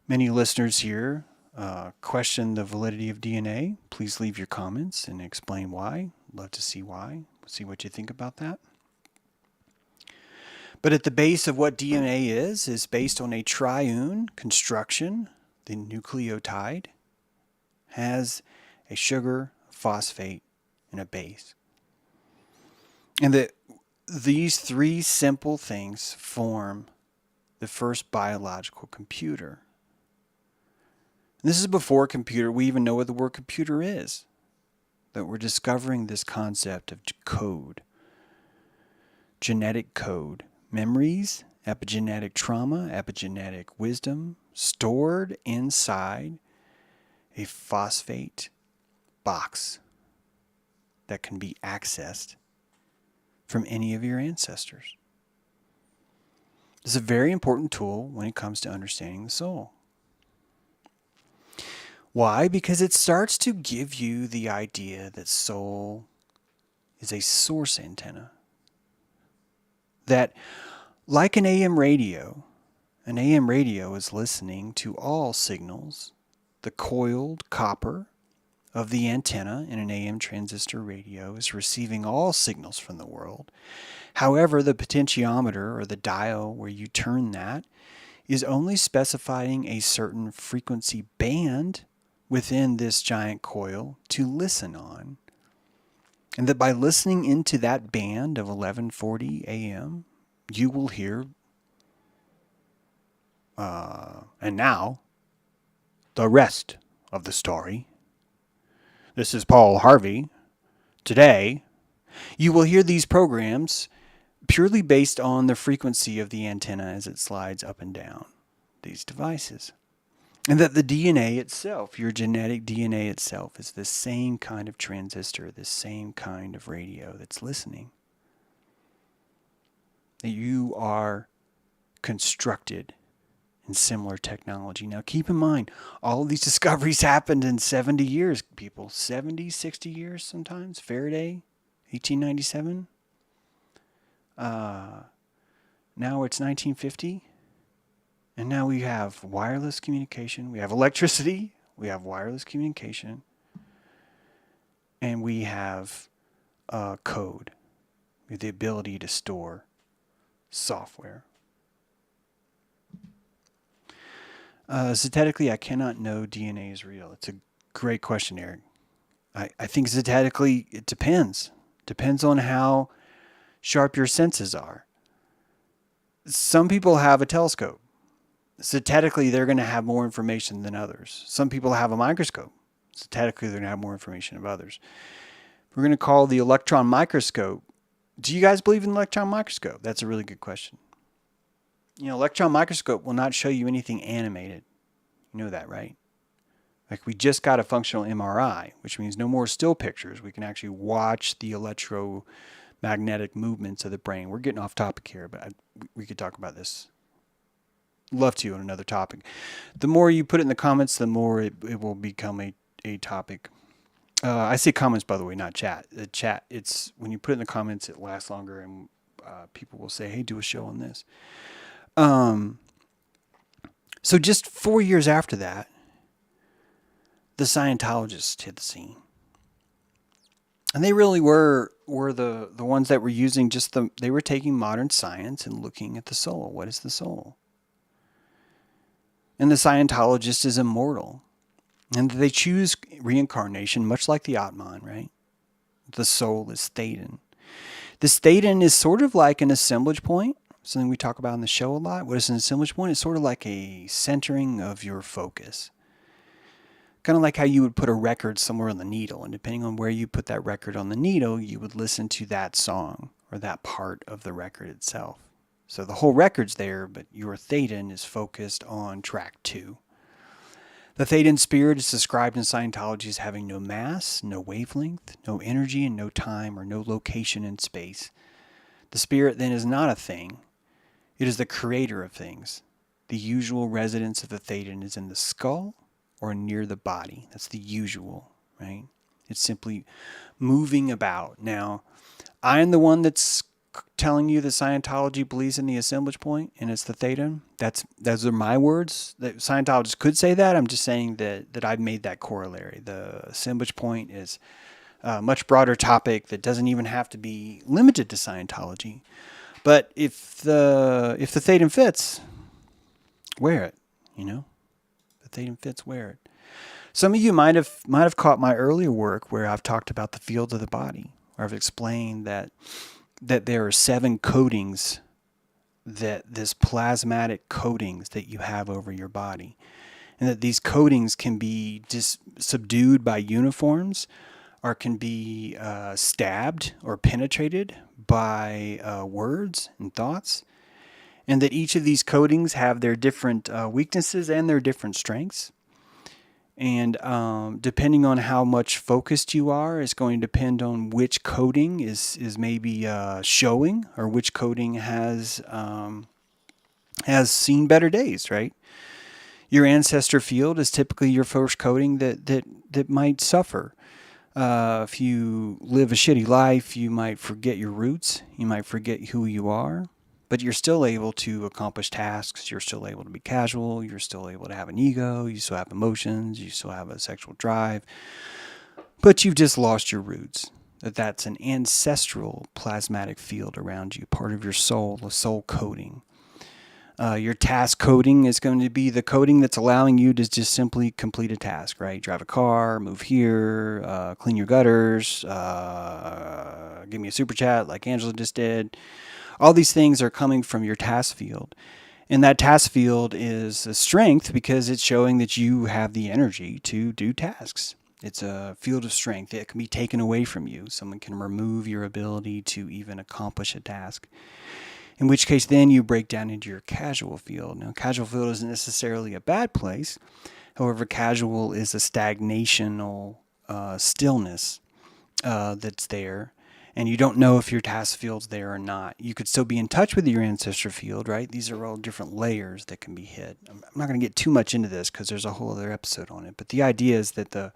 Many listeners here question the validity of DNA. Please leave your comments and explain why. Love to see why. See what you think about that. But at the base of what DNA is based on a triune construction. The nucleotide has a sugar, a phosphate, and a base. And these three simple things form the first biological computer. And this is before computer we even know what the word computer is. That we're discovering this concept of code, genetic code, memories, epigenetic trauma, epigenetic wisdom, stored inside a phosphate box that can be accessed from any of your ancestors. This is a very important tool when it comes to understanding the soul. Why? Because it starts to give you the idea that soul is a source antenna. That, like an AM radio is listening to all signals. The coiled copper of the antenna in an AM transistor radio is receiving all signals from the world. However, the potentiometer or the dial where you turn that is only specifying a certain frequency band within this giant coil to listen on. And that by listening into that band of 1140 AM, you will hear, and now, the rest of the story. This is Paul Harvey. Today, you will hear these programs purely based on the frequency of the antenna as it slides up and down these devices. And that the DNA itself, your genetic DNA itself, is the same kind of transistor, the same kind of radio that's listening. That you are constructed in similar technology. Now keep in mind, all of these discoveries happened in 70 years, people. 70, 60 years sometimes. Faraday, 1897. Now it's 1950. And now we have wireless communication, we have electricity, we have wireless communication, and we have code. We have the ability to store software. Synthetically, I cannot know DNA is real. It's a great question, Eric. I think synthetically, it depends. Depends on how sharp your senses are. Some people have a telescope. Synthetically, they're going to have more information than others. Some people have a microscope. Synthetically, they're going to have more information than others. We're going to call the electron microscope. Do you guys believe in the electron microscope? That's a really good question. You know, electron microscope will not show you anything animated. You know that, right? Like, we just got a functional MRI, which means no more still pictures. We can actually watch the electromagnetic movements of the brain. We're getting off topic here, but we could talk about this love to on another topic. The more you put it in the comments, the more it will become a topic. I say comments, by the way, not chat. The chat, it's when you put it in the comments, it lasts longer, and people will say, "Hey, do a show on this." So just 4 years after that, the Scientologists hit the scene, and they really were the ones that were using they were taking modern science and looking at the soul. What is the soul? And the Scientologist is immortal. And they choose reincarnation, much like the Atman, right? The soul is Thetan. This Thetan is sort of like an assemblage point, something we talk about in the show a lot. What is an assemblage point? It's sort of like a centering of your focus. Kind of like how you would put a record somewhere on the needle. And depending on where you put that record on the needle, you would listen to that song or that part of the record itself. So the whole record's there, but your Thetan is focused on track 2. The Thetan spirit is described in Scientology as having no mass, no wavelength, no energy, and no time or no location in space. The spirit then is not a thing. It is the creator of things. The usual residence of the Thetan is in the skull or near the body. That's the usual, right? It's simply moving about. Now, I'm the one that's telling you that Scientology believes in the assemblage point and it's the Thetan. Those are my words. That Scientologists could say that. I'm just saying that I've made that corollary. The assemblage point is a much broader topic that doesn't even have to be limited to Scientology. But if the Thetan fits, wear it. You know, the Thetan fits, wear it. Some of you might have caught my earlier work where I've talked about the fields of the body, where I've explained that there are 7 coatings, this plasmatic coatings that you have over your body. And that these coatings can be just subdued by uniforms or can be stabbed or penetrated by words and thoughts. And that each of these coatings have their different weaknesses and their different strengths. And depending on how much focused you are, it's going to depend on which coating is maybe showing or which coating has seen better days, right? Your ancestor field is typically your first coating that might suffer. If you live a shitty life, you might forget your roots. You might forget who you are. But you're still able to accomplish tasks. You're still able to be casual. You're still able to have an ego. You still have emotions. You still have a sexual drive. But you've just lost your roots. That's an ancestral plasmatic field around you, part of your soul, the soul coding. Your task coding is going to be the coding that's allowing you to just simply complete a task, right? Drive a car, move here, clean your gutters, give me a super chat like Angela just did. All these things are coming from your task field. And that task field is a strength because it's showing that you have the energy to do tasks. It's a field of strength. It can be taken away from you. Someone can remove your ability to even accomplish a task. In which case, then you break down into your casual field. Now, casual field isn't necessarily a bad place. However, casual is a stagnational stillness that's there. And you don't know if your task field's there or not. You could still be in touch with your ancestor field, right? These are all different layers that can be hit. I'm not going to get too much into this because there's a whole other episode on it. But the idea is that the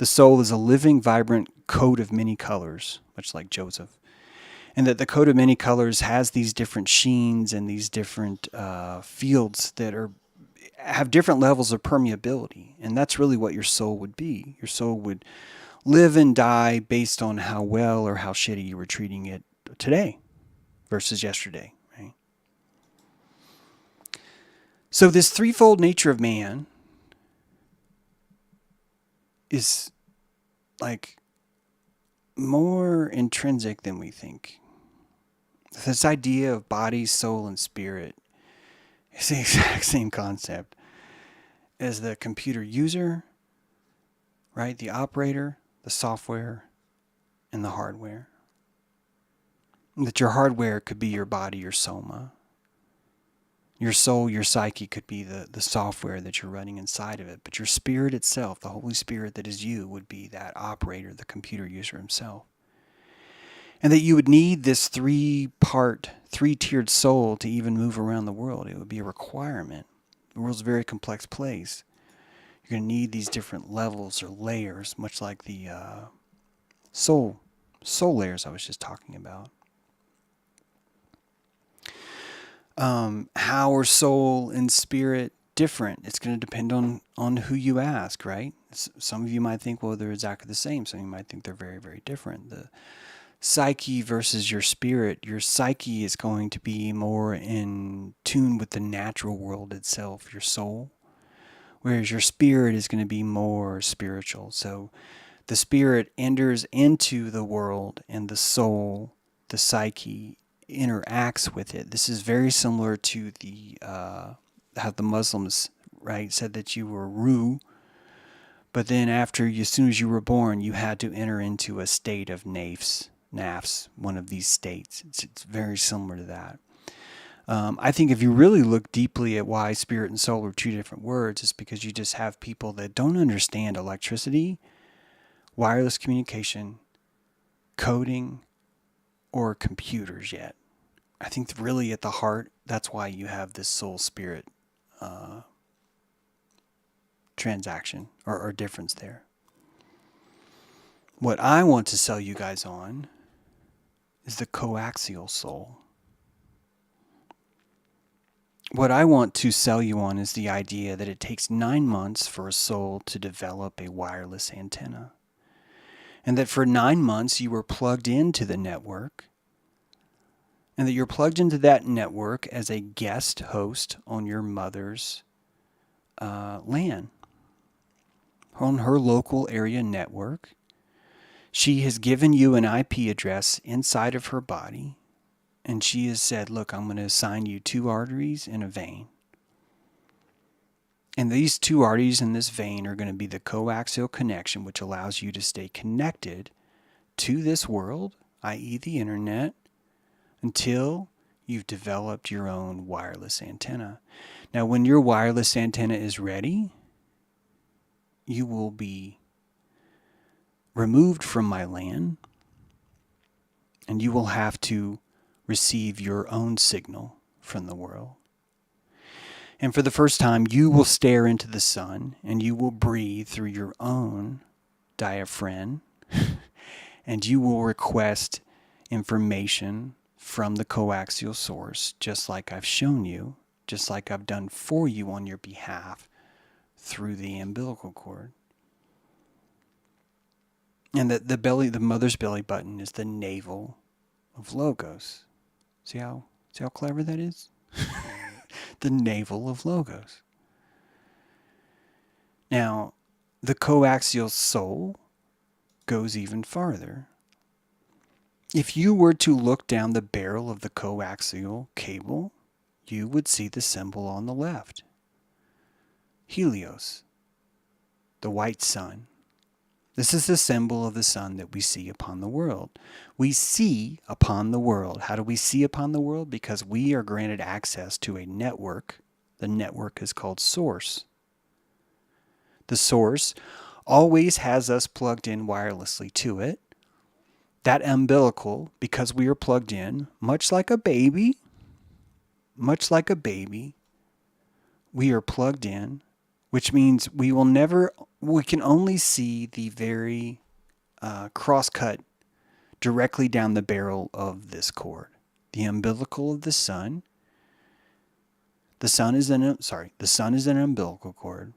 soul is a living, vibrant coat of many colors, much like Joseph. And that the coat of many colors has these different sheens and these different fields that have different levels of permeability. And that's really what your soul would be. Your soul would live and die based on how well or how shitty you were treating it today versus yesterday, right? So this threefold nature of man is like more intrinsic than we think. This idea of body, soul, and spirit is the exact same concept as the computer user, right? The operator, the software, and the hardware. That your hardware could be your body, your soma. Your soul, your psyche could be the software that you're running inside of it. But your spirit itself, the Holy Spirit that is you, would be that operator, the computer user himself. And that you would need this three-tiered soul to even move around the world. It would be a requirement. The world's a very complex place. You're going to need these different levels or layers, much like the soul layers I was just talking about. How are soul and spirit different? It's going to depend on who you ask, right? Some of you might think, well, they're exactly the same. Some of you might think they're very, very different. The psyche versus your spirit. Your psyche is going to be more in tune with the natural world itself, your soul, whereas your spirit is going to be more spiritual. So the spirit enters into the world, and the soul, the psyche, interacts with it. This is very similar to the how the Muslims, right, said that you were ruh, but then as soon as you were born, you had to enter into a state of nafs, one of these states. It's very similar to that. I think if you really look deeply at why spirit and soul are two different words, it's because you just have people that don't understand electricity, wireless communication, coding, or computers yet. I think really at the heart, that's why you have this soul-spirit transaction or difference there. What I want to sell you guys on is the coaxial soul. What I want to sell you on is the idea that it takes 9 months for a soul to develop a wireless antenna. And that for 9 months you were plugged into the network, and that you're plugged into that network as a guest host on your mother's LAN, on her local area network. She has given you an IP address inside of her body, and she has said, look, I'm going to assign you 2 arteries and a vein. And these 2 arteries in this vein are going to be the coaxial connection, which allows you to stay connected to this world, i.e. the internet, until you've developed your own wireless antenna. Now, when your wireless antenna is ready, you will be removed from my LAN, and you will have to receive your own signal from the world. And for the first time, you will stare into the sun, and you will breathe through your own diaphragm, and you will request information from the coaxial source, just like I've shown you, just like I've done for you on your behalf through the umbilical cord. And the mother's belly button is the navel of Logos. See how clever that is? The navel of Logos. Now, the coaxial soul goes even farther. If you were to look down the barrel of the coaxial cable, you would see the symbol on the left. Helios, the white sun. This is the symbol of the sun that we see upon the world. We see upon the world. How do we see upon the world? Because we are granted access to a network. The network is called Source. The Source always has us plugged in wirelessly to it. That umbilical, because we are plugged in, much like a baby, we are plugged in, which means we can only see the very cross-cut directly down the barrel of this cord. The umbilical of the sun. The sun is an umbilical cord.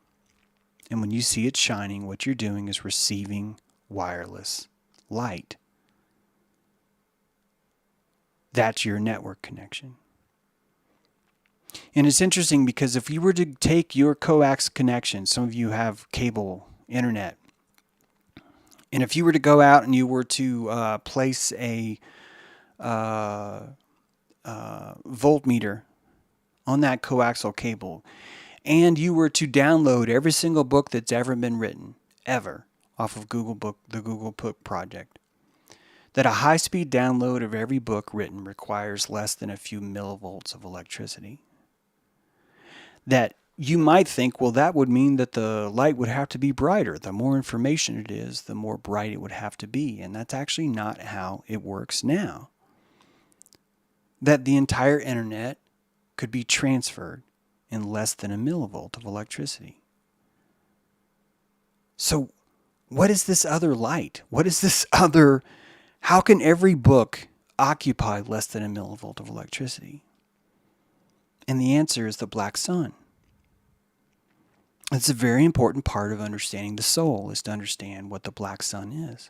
And when you see it shining, what you're doing is receiving wireless light. That's your network connection. And it's interesting because if you were to take your coax connection, some of you have cable internet, and if you were to go out and you were to place a voltmeter on that coaxial cable, and you were to download every single book that's ever been written, ever, off of the Google Book Project, that a high-speed download of every book written requires less than a few millivolts of electricity. That you might think, well, that would mean that the light would have to be brighter. The more information it is, the more bright it would have to be. And that's actually not how it works now. That the entire internet could be transferred in less than a millivolt of electricity. So what is this other light? What is this other... How can every book occupy less than a millivolt of electricity? And the answer is the black sun. It's a very important part of understanding the soul, is to understand what the black sun is.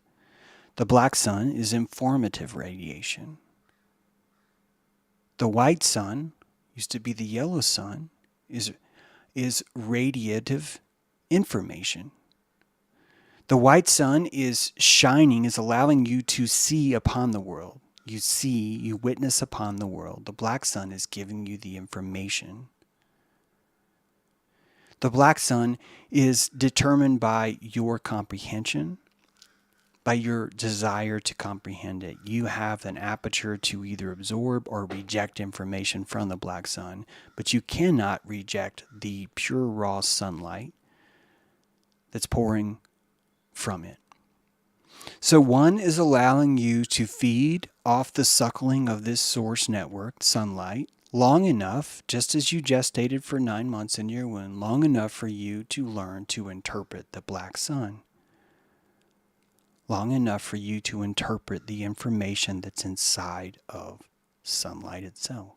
The black sun is informative radiation. The white sun, used to be the yellow sun, is radiative information. The white sun is shining, is allowing you to see upon the world. You witness upon the world. The black sun is giving you the information. The black sun is determined by your comprehension, by your desire to comprehend it. You have an aperture to either absorb or reject information from the black sun, but you cannot reject the pure raw sunlight that's pouring from it. So one is allowing you to feed off the suckling of this source network, sunlight, long enough, just as you gestated for 9 months in your womb, long enough for you to learn to interpret the black sun. Long enough for you to interpret the information that's inside of sunlight itself.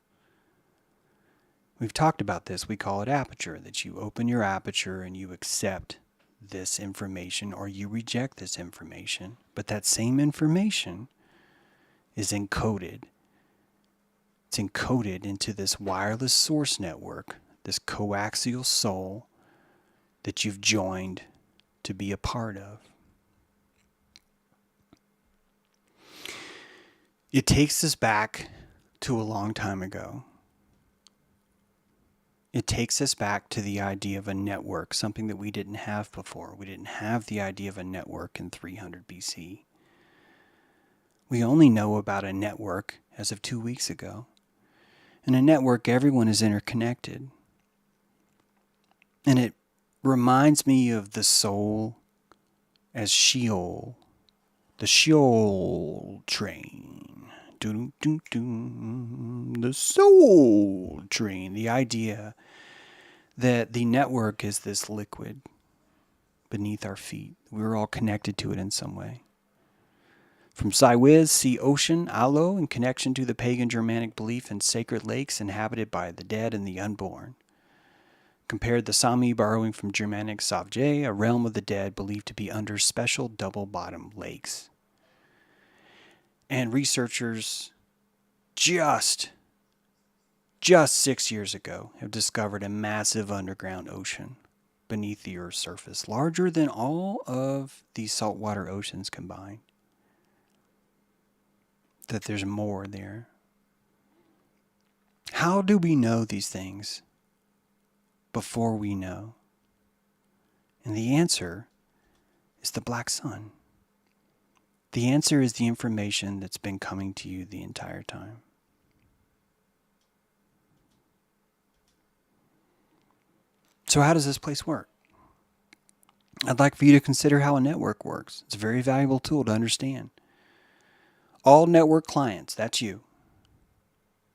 We've talked about this. We call it aperture, that you open your aperture and you accept this information or you reject this information. But that same information is encoded. It's encoded into this wireless source network, this coaxial soul that you've joined to be a part of. It takes us back to a long time ago. It takes us back to the idea of a network, something that we didn't have before. We didn't have the idea of a network in 300 BC. We only know about a network as of 2 weeks ago. In a network, everyone is interconnected. And it reminds me of the soul as Sheol, the Sheol train. The soul train. The idea that the network is this liquid beneath our feet. We're all connected to it in some way. From Psywiz, see ocean, aloe, in connection to the pagan Germanic belief in sacred lakes inhabited by the dead and the unborn. Compared the Sami borrowing from Germanic Savje, a realm of the dead believed to be under special double-bottom lakes. And researchers just 6 years ago have discovered a massive underground ocean beneath the Earth's surface, larger than all of the saltwater oceans combined. That there's more there. How do we know these things before we know? And the answer is the black sun. The answer is the information that's been coming to you the entire time. So how does this place work? I'd like for you to consider how a network works. It's a very valuable tool to understand. All network clients, that's you.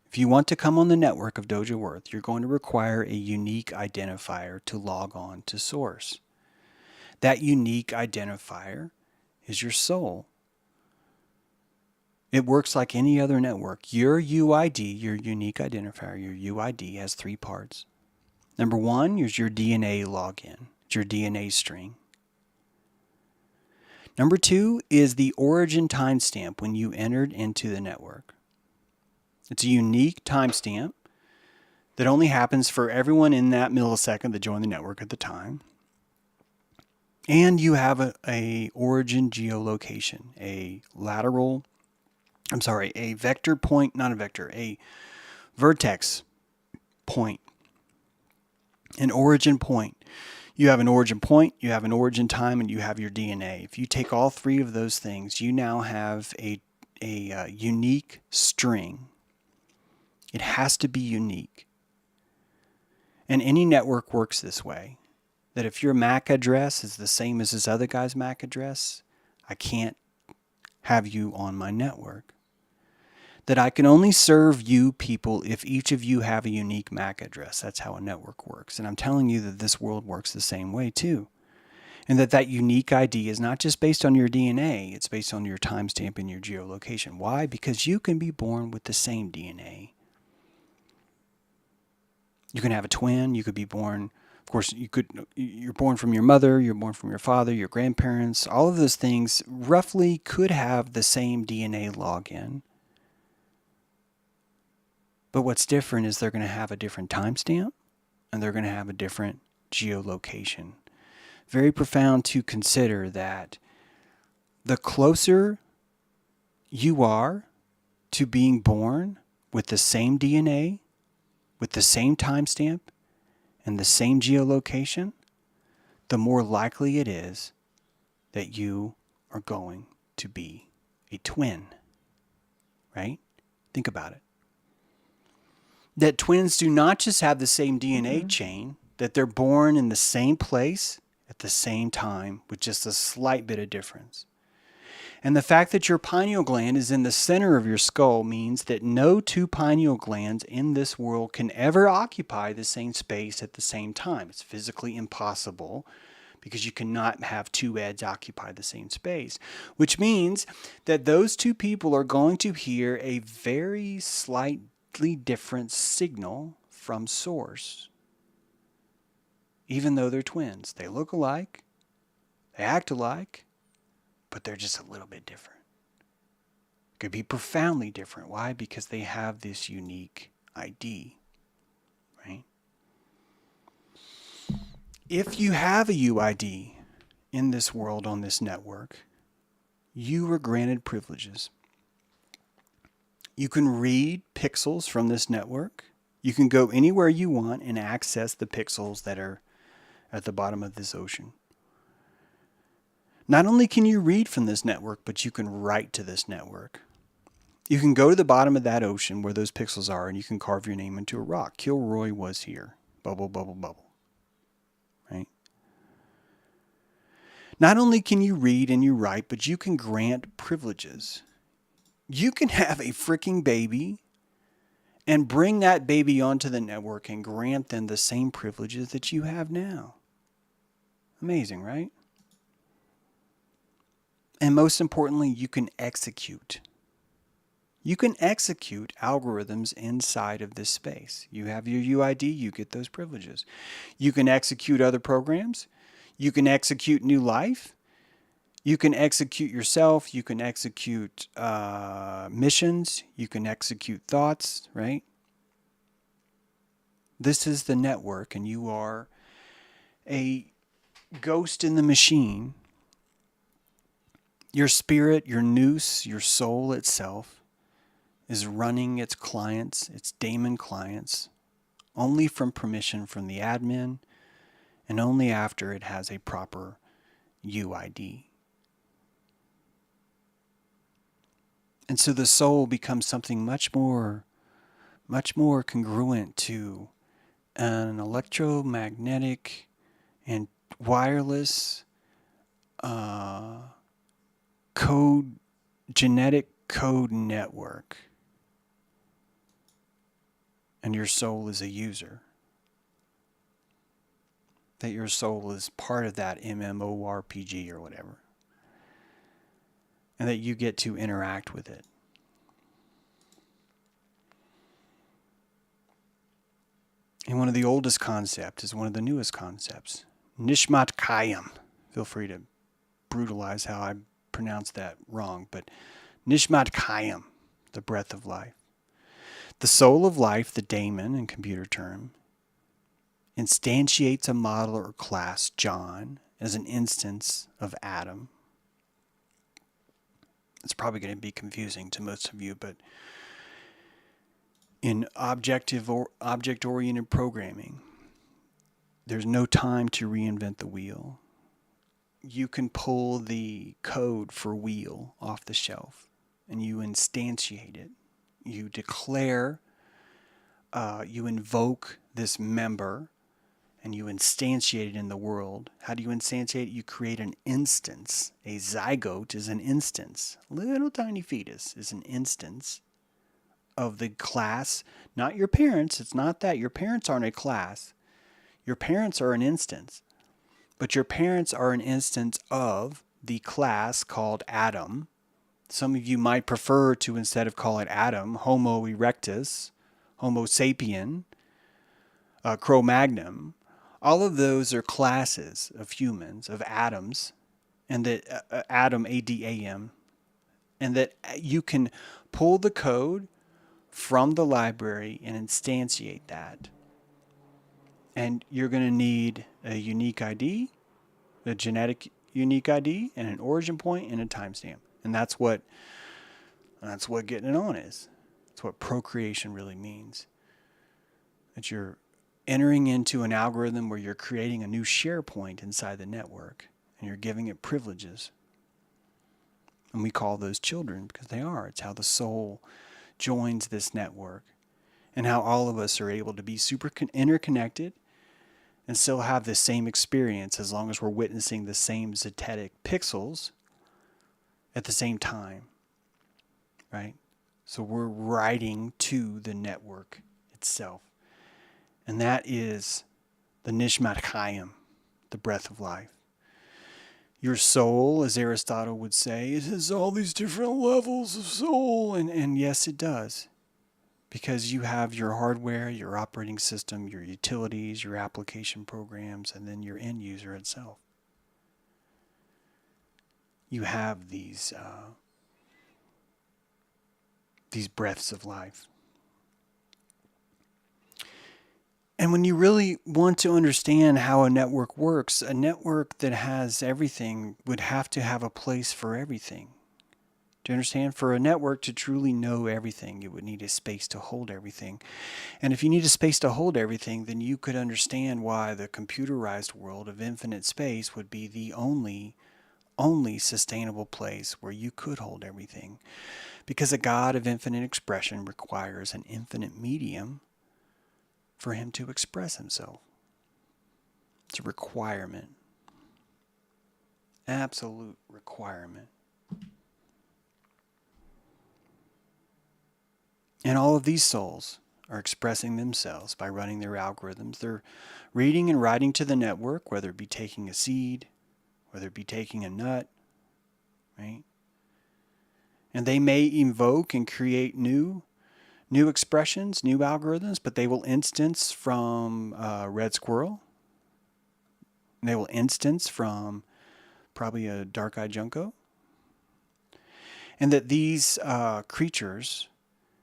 If you want to come on the network of Doja Worth, you're going to require a unique identifier to log on to Source. That unique identifier is your soul. It works like any other network. Your UID, your unique identifier, your UID has 3 parts. Number 1 is your DNA login. It's your DNA string. Number 2 is the origin timestamp when you entered into the network. It's a unique timestamp that only happens for everyone in that millisecond that joined the network at the time. And you have a origin geolocation, a vector point, not a vector, a vertex point, an origin point. You have an origin point, you have an origin time, and you have your DNA. If you take all 3 of those things, you now have a unique string. It has to be unique. And any network works this way. That if your MAC address is the same as this other guy's MAC address, I can't have you on my network. That I can only serve you people if each of you have a unique MAC address. That's how a network works. And I'm telling you that this world works the same way too. And that unique ID is not just based on your DNA, it's based on your timestamp and your geolocation. Why? Because you can be born with the same DNA. You can have a twin, you could be born, of course, you're born from your mother, you're born from your father, your grandparents, all of those things roughly could have the same DNA login. But what's different is they're going to have a different timestamp and they're going to have a different geolocation. Very profound to consider that the closer you are to being born with the same DNA, with the same timestamp, and the same geolocation, the more likely it is that you are going to be a twin. Right? Think about it. That twins do not just have the same DNA chain, that they're born in the same place at the same time with just a slight bit of difference. And the fact that your pineal gland is in the center of your skull means that no two pineal glands in this world can ever occupy the same space at the same time. It's physically impossible because you cannot have two heads occupy the same space, which means that those two people are going to hear a very slightly different signal from source. Even though they're twins, they look alike, they act alike, but they're just a little bit different. Could be profoundly different. Why? Because they have this unique ID, right? If you have a UID in this world on this network, you are granted privileges. You can read pixels from this network. You can go anywhere you want and access the pixels that are at the bottom of this ocean. Not only can you read from this network, but you can write to this network. You can go to the bottom of that ocean where those pixels are and you can carve your name into a rock. Kilroy was here. Bubble, bubble, bubble. Right? Not only can you read and you write, but you can grant privileges. You can have a freaking baby and bring that baby onto the network and grant them the same privileges that you have now. Amazing, right? And most importantly, you can execute. You can execute algorithms inside of this space. You have your UID, you get those privileges. You can execute other programs. You can execute new life. You can execute yourself. You can execute missions. You can execute thoughts, right? This is the network, and you are a ghost in the machine. Your spirit, your nous, your soul itself is running its clients, its daemon clients, only from permission from the admin and only after it has a proper UID. And so the soul becomes something much more congruent to an electromagnetic and wireless genetic code network. And your soul is a user. That your soul is part of that MMORPG or whatever. And that you get to interact with it. And one of the oldest concepts is one of the newest concepts. Nishmat Kayam. Feel free to brutalize how I pronounce that wrong, but Nishmat Kayam, the breath of life. The soul of life, the daemon in computer term, instantiates a model or class, John, as an instance of Adam. It's probably going to be confusing to most of you, but in object-oriented programming, there's no time to reinvent the wheel. You can pull the code for wheel off the shelf and you instantiate it. You declare, you invoke this member and you instantiate it in the world. How do you instantiate it? You create an instance. A zygote is an instance. Little tiny fetus is an instance of the class, not your parents. It's not that. Your parents aren't a class. Your parents are an instance. But your parents are an instance of the class called Adam. Some of you might prefer to, instead of call it Adam, Homo erectus, Homo sapien, Cro-Magnon. All of those are classes of humans, of atoms, and that Adam, A-D-A-M, and that you can pull the code from the library and instantiate that. And you're going to need a unique ID, a genetic unique ID, and an origin point and a timestamp. And that's what getting it on is. That's what procreation really means. That you're entering into an algorithm where you're creating a new share point inside the network and you're giving it privileges. And we call those children because they are. It's how the soul joins this network and how all of us are able to be super interconnected and still have the same experience as long as we're witnessing the same zetetic pixels at the same time, right? So we're writing to the network itself. And that is the Nishmat Chaim, the breath of life. Your soul, as Aristotle would say, it has all these different levels of soul. And yes, it does. Because you have your hardware, your operating system, your utilities, your application programs, and then your end user itself. You have these breaths of life. And when you really want to understand how a network works, a network that has everything would have to have a place for everything. Do you understand? For a network to truly know everything, it would need a space to hold everything. And if you need a space to hold everything, then you could understand why the computerized world of infinite space would be the only sustainable place where you could hold everything. Because a God of infinite expression requires an infinite medium for him to express himself. It's a requirement. Absolute requirement. And all of these souls are expressing themselves by running their algorithms. They're reading and writing to the network, whether it be taking a seed, whether it be taking a nut, right? And they may invoke and create new expressions, new algorithms, but they will instance from red squirrel. They will instance from probably a dark-eyed junco. And that these creatures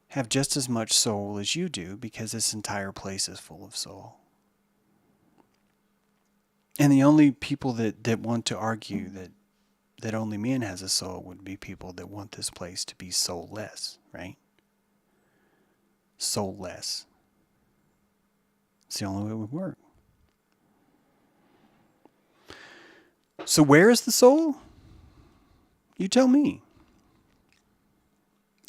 have just as much soul as you do because this entire place is full of soul. And the only people that want to argue that only man has a soul would be people that want this place to be soulless, right? Soulless. It's the only way it would work. So where is the soul? You tell me.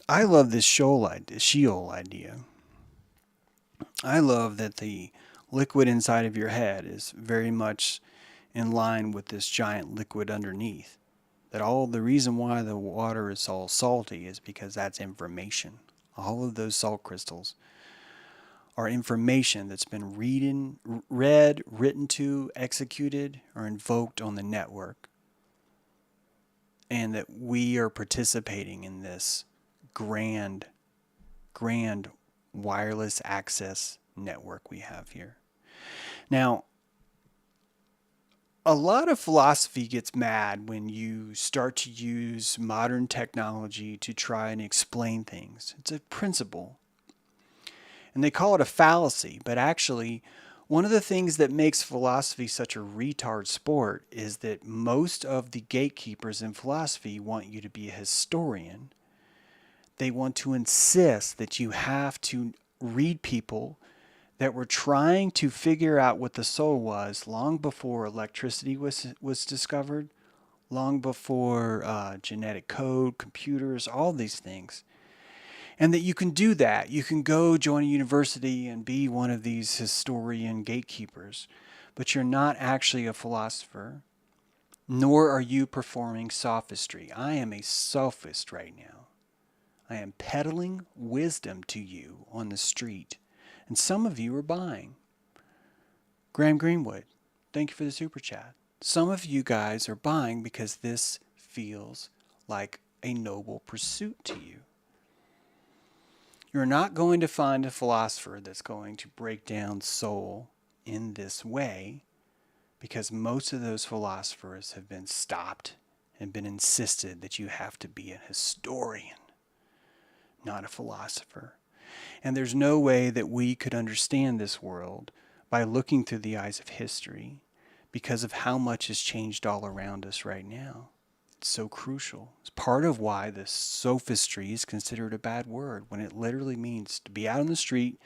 I love this Sheol idea. I love that the liquid inside of your head is very much in line with this giant liquid underneath. That all the reason why the water is all salty is because that's information. All of those salt crystals are information that's been read, written to, executed, or invoked on the network. And that we are participating in this grand wireless access network we have here. Now, a lot of philosophy gets mad when you start to use modern technology to try and explain things. It's a principle. And they call it a fallacy, but actually, one of the things that makes philosophy such a retard sport is that most of the gatekeepers in philosophy want you to be a historian. They want to insist that you have to read people that were trying to figure out what the soul was long before electricity was discovered, long before genetic code, computers, all these things. And that you can do that. You can go join a university and be one of these historian gatekeepers. but you're not actually a philosopher, nor are you performing sophistry. I am a sophist right now. I am peddling wisdom to you on the street, and some of you are buying. Graham Greenwood, thank you for the super chat. Some of you guys are buying because this feels like a noble pursuit to you. You're not going to find a philosopher that's going to break down soul in this way, because most of those philosophers have been stopped and been insisted that you have to be a historian, not a philosopher. And there's no way that we could understand this world by looking through the eyes of history, because of how much has changed all around us right now. It's so crucial. It's part of why the sophistry is considered a bad word, when it literally means to be out on the street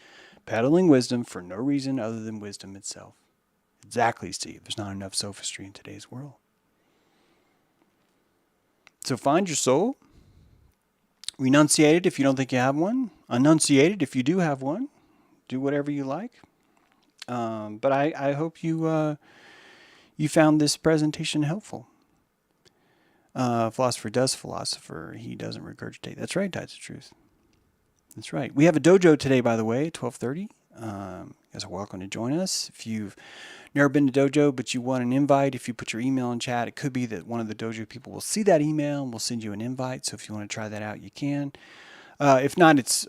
peddling wisdom for no reason other than wisdom itself. Exactly, Steve. There's not enough sophistry in today's world. So find your soul. Renunciate it if you don't think you have one. Enunciate it if you do have one. Do whatever you like. But I hope you found this presentation helpful. Philosopher does philosopher. He doesn't regurgitate. That's right, Tides of Truth. That's right. We have a dojo today, by the way, at 12:30. You guys are welcome to join us. If you've never been to dojo, but you want an invite, if you put your email in chat, it could be that one of the dojo people will see that email and will send you an invite. So if you want to try that out, you can. If not, it's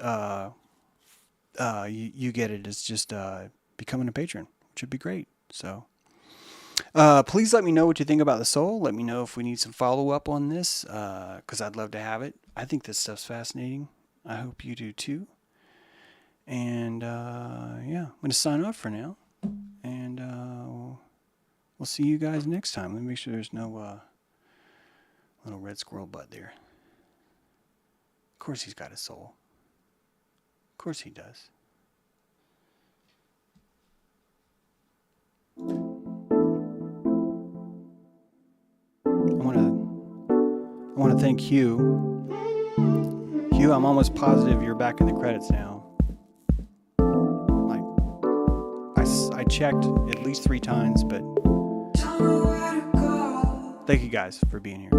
you get it. It's just becoming a patron, which would be great. So please let me know what you think about the soul. Let me know if we need some follow-up on this, because I'd love to have it. I think this stuff's fascinating. I hope you do too. And yeah, I'm going to sign off for now. And we'll see you guys next time. Let me make sure there's no little red squirrel butt there. Of course he's got a soul. Of course he does. I want to thank Hugh. Hugh, I'm almost positive you're back in the credits now. Like, I checked at least 3 times, but thank you guys for being here.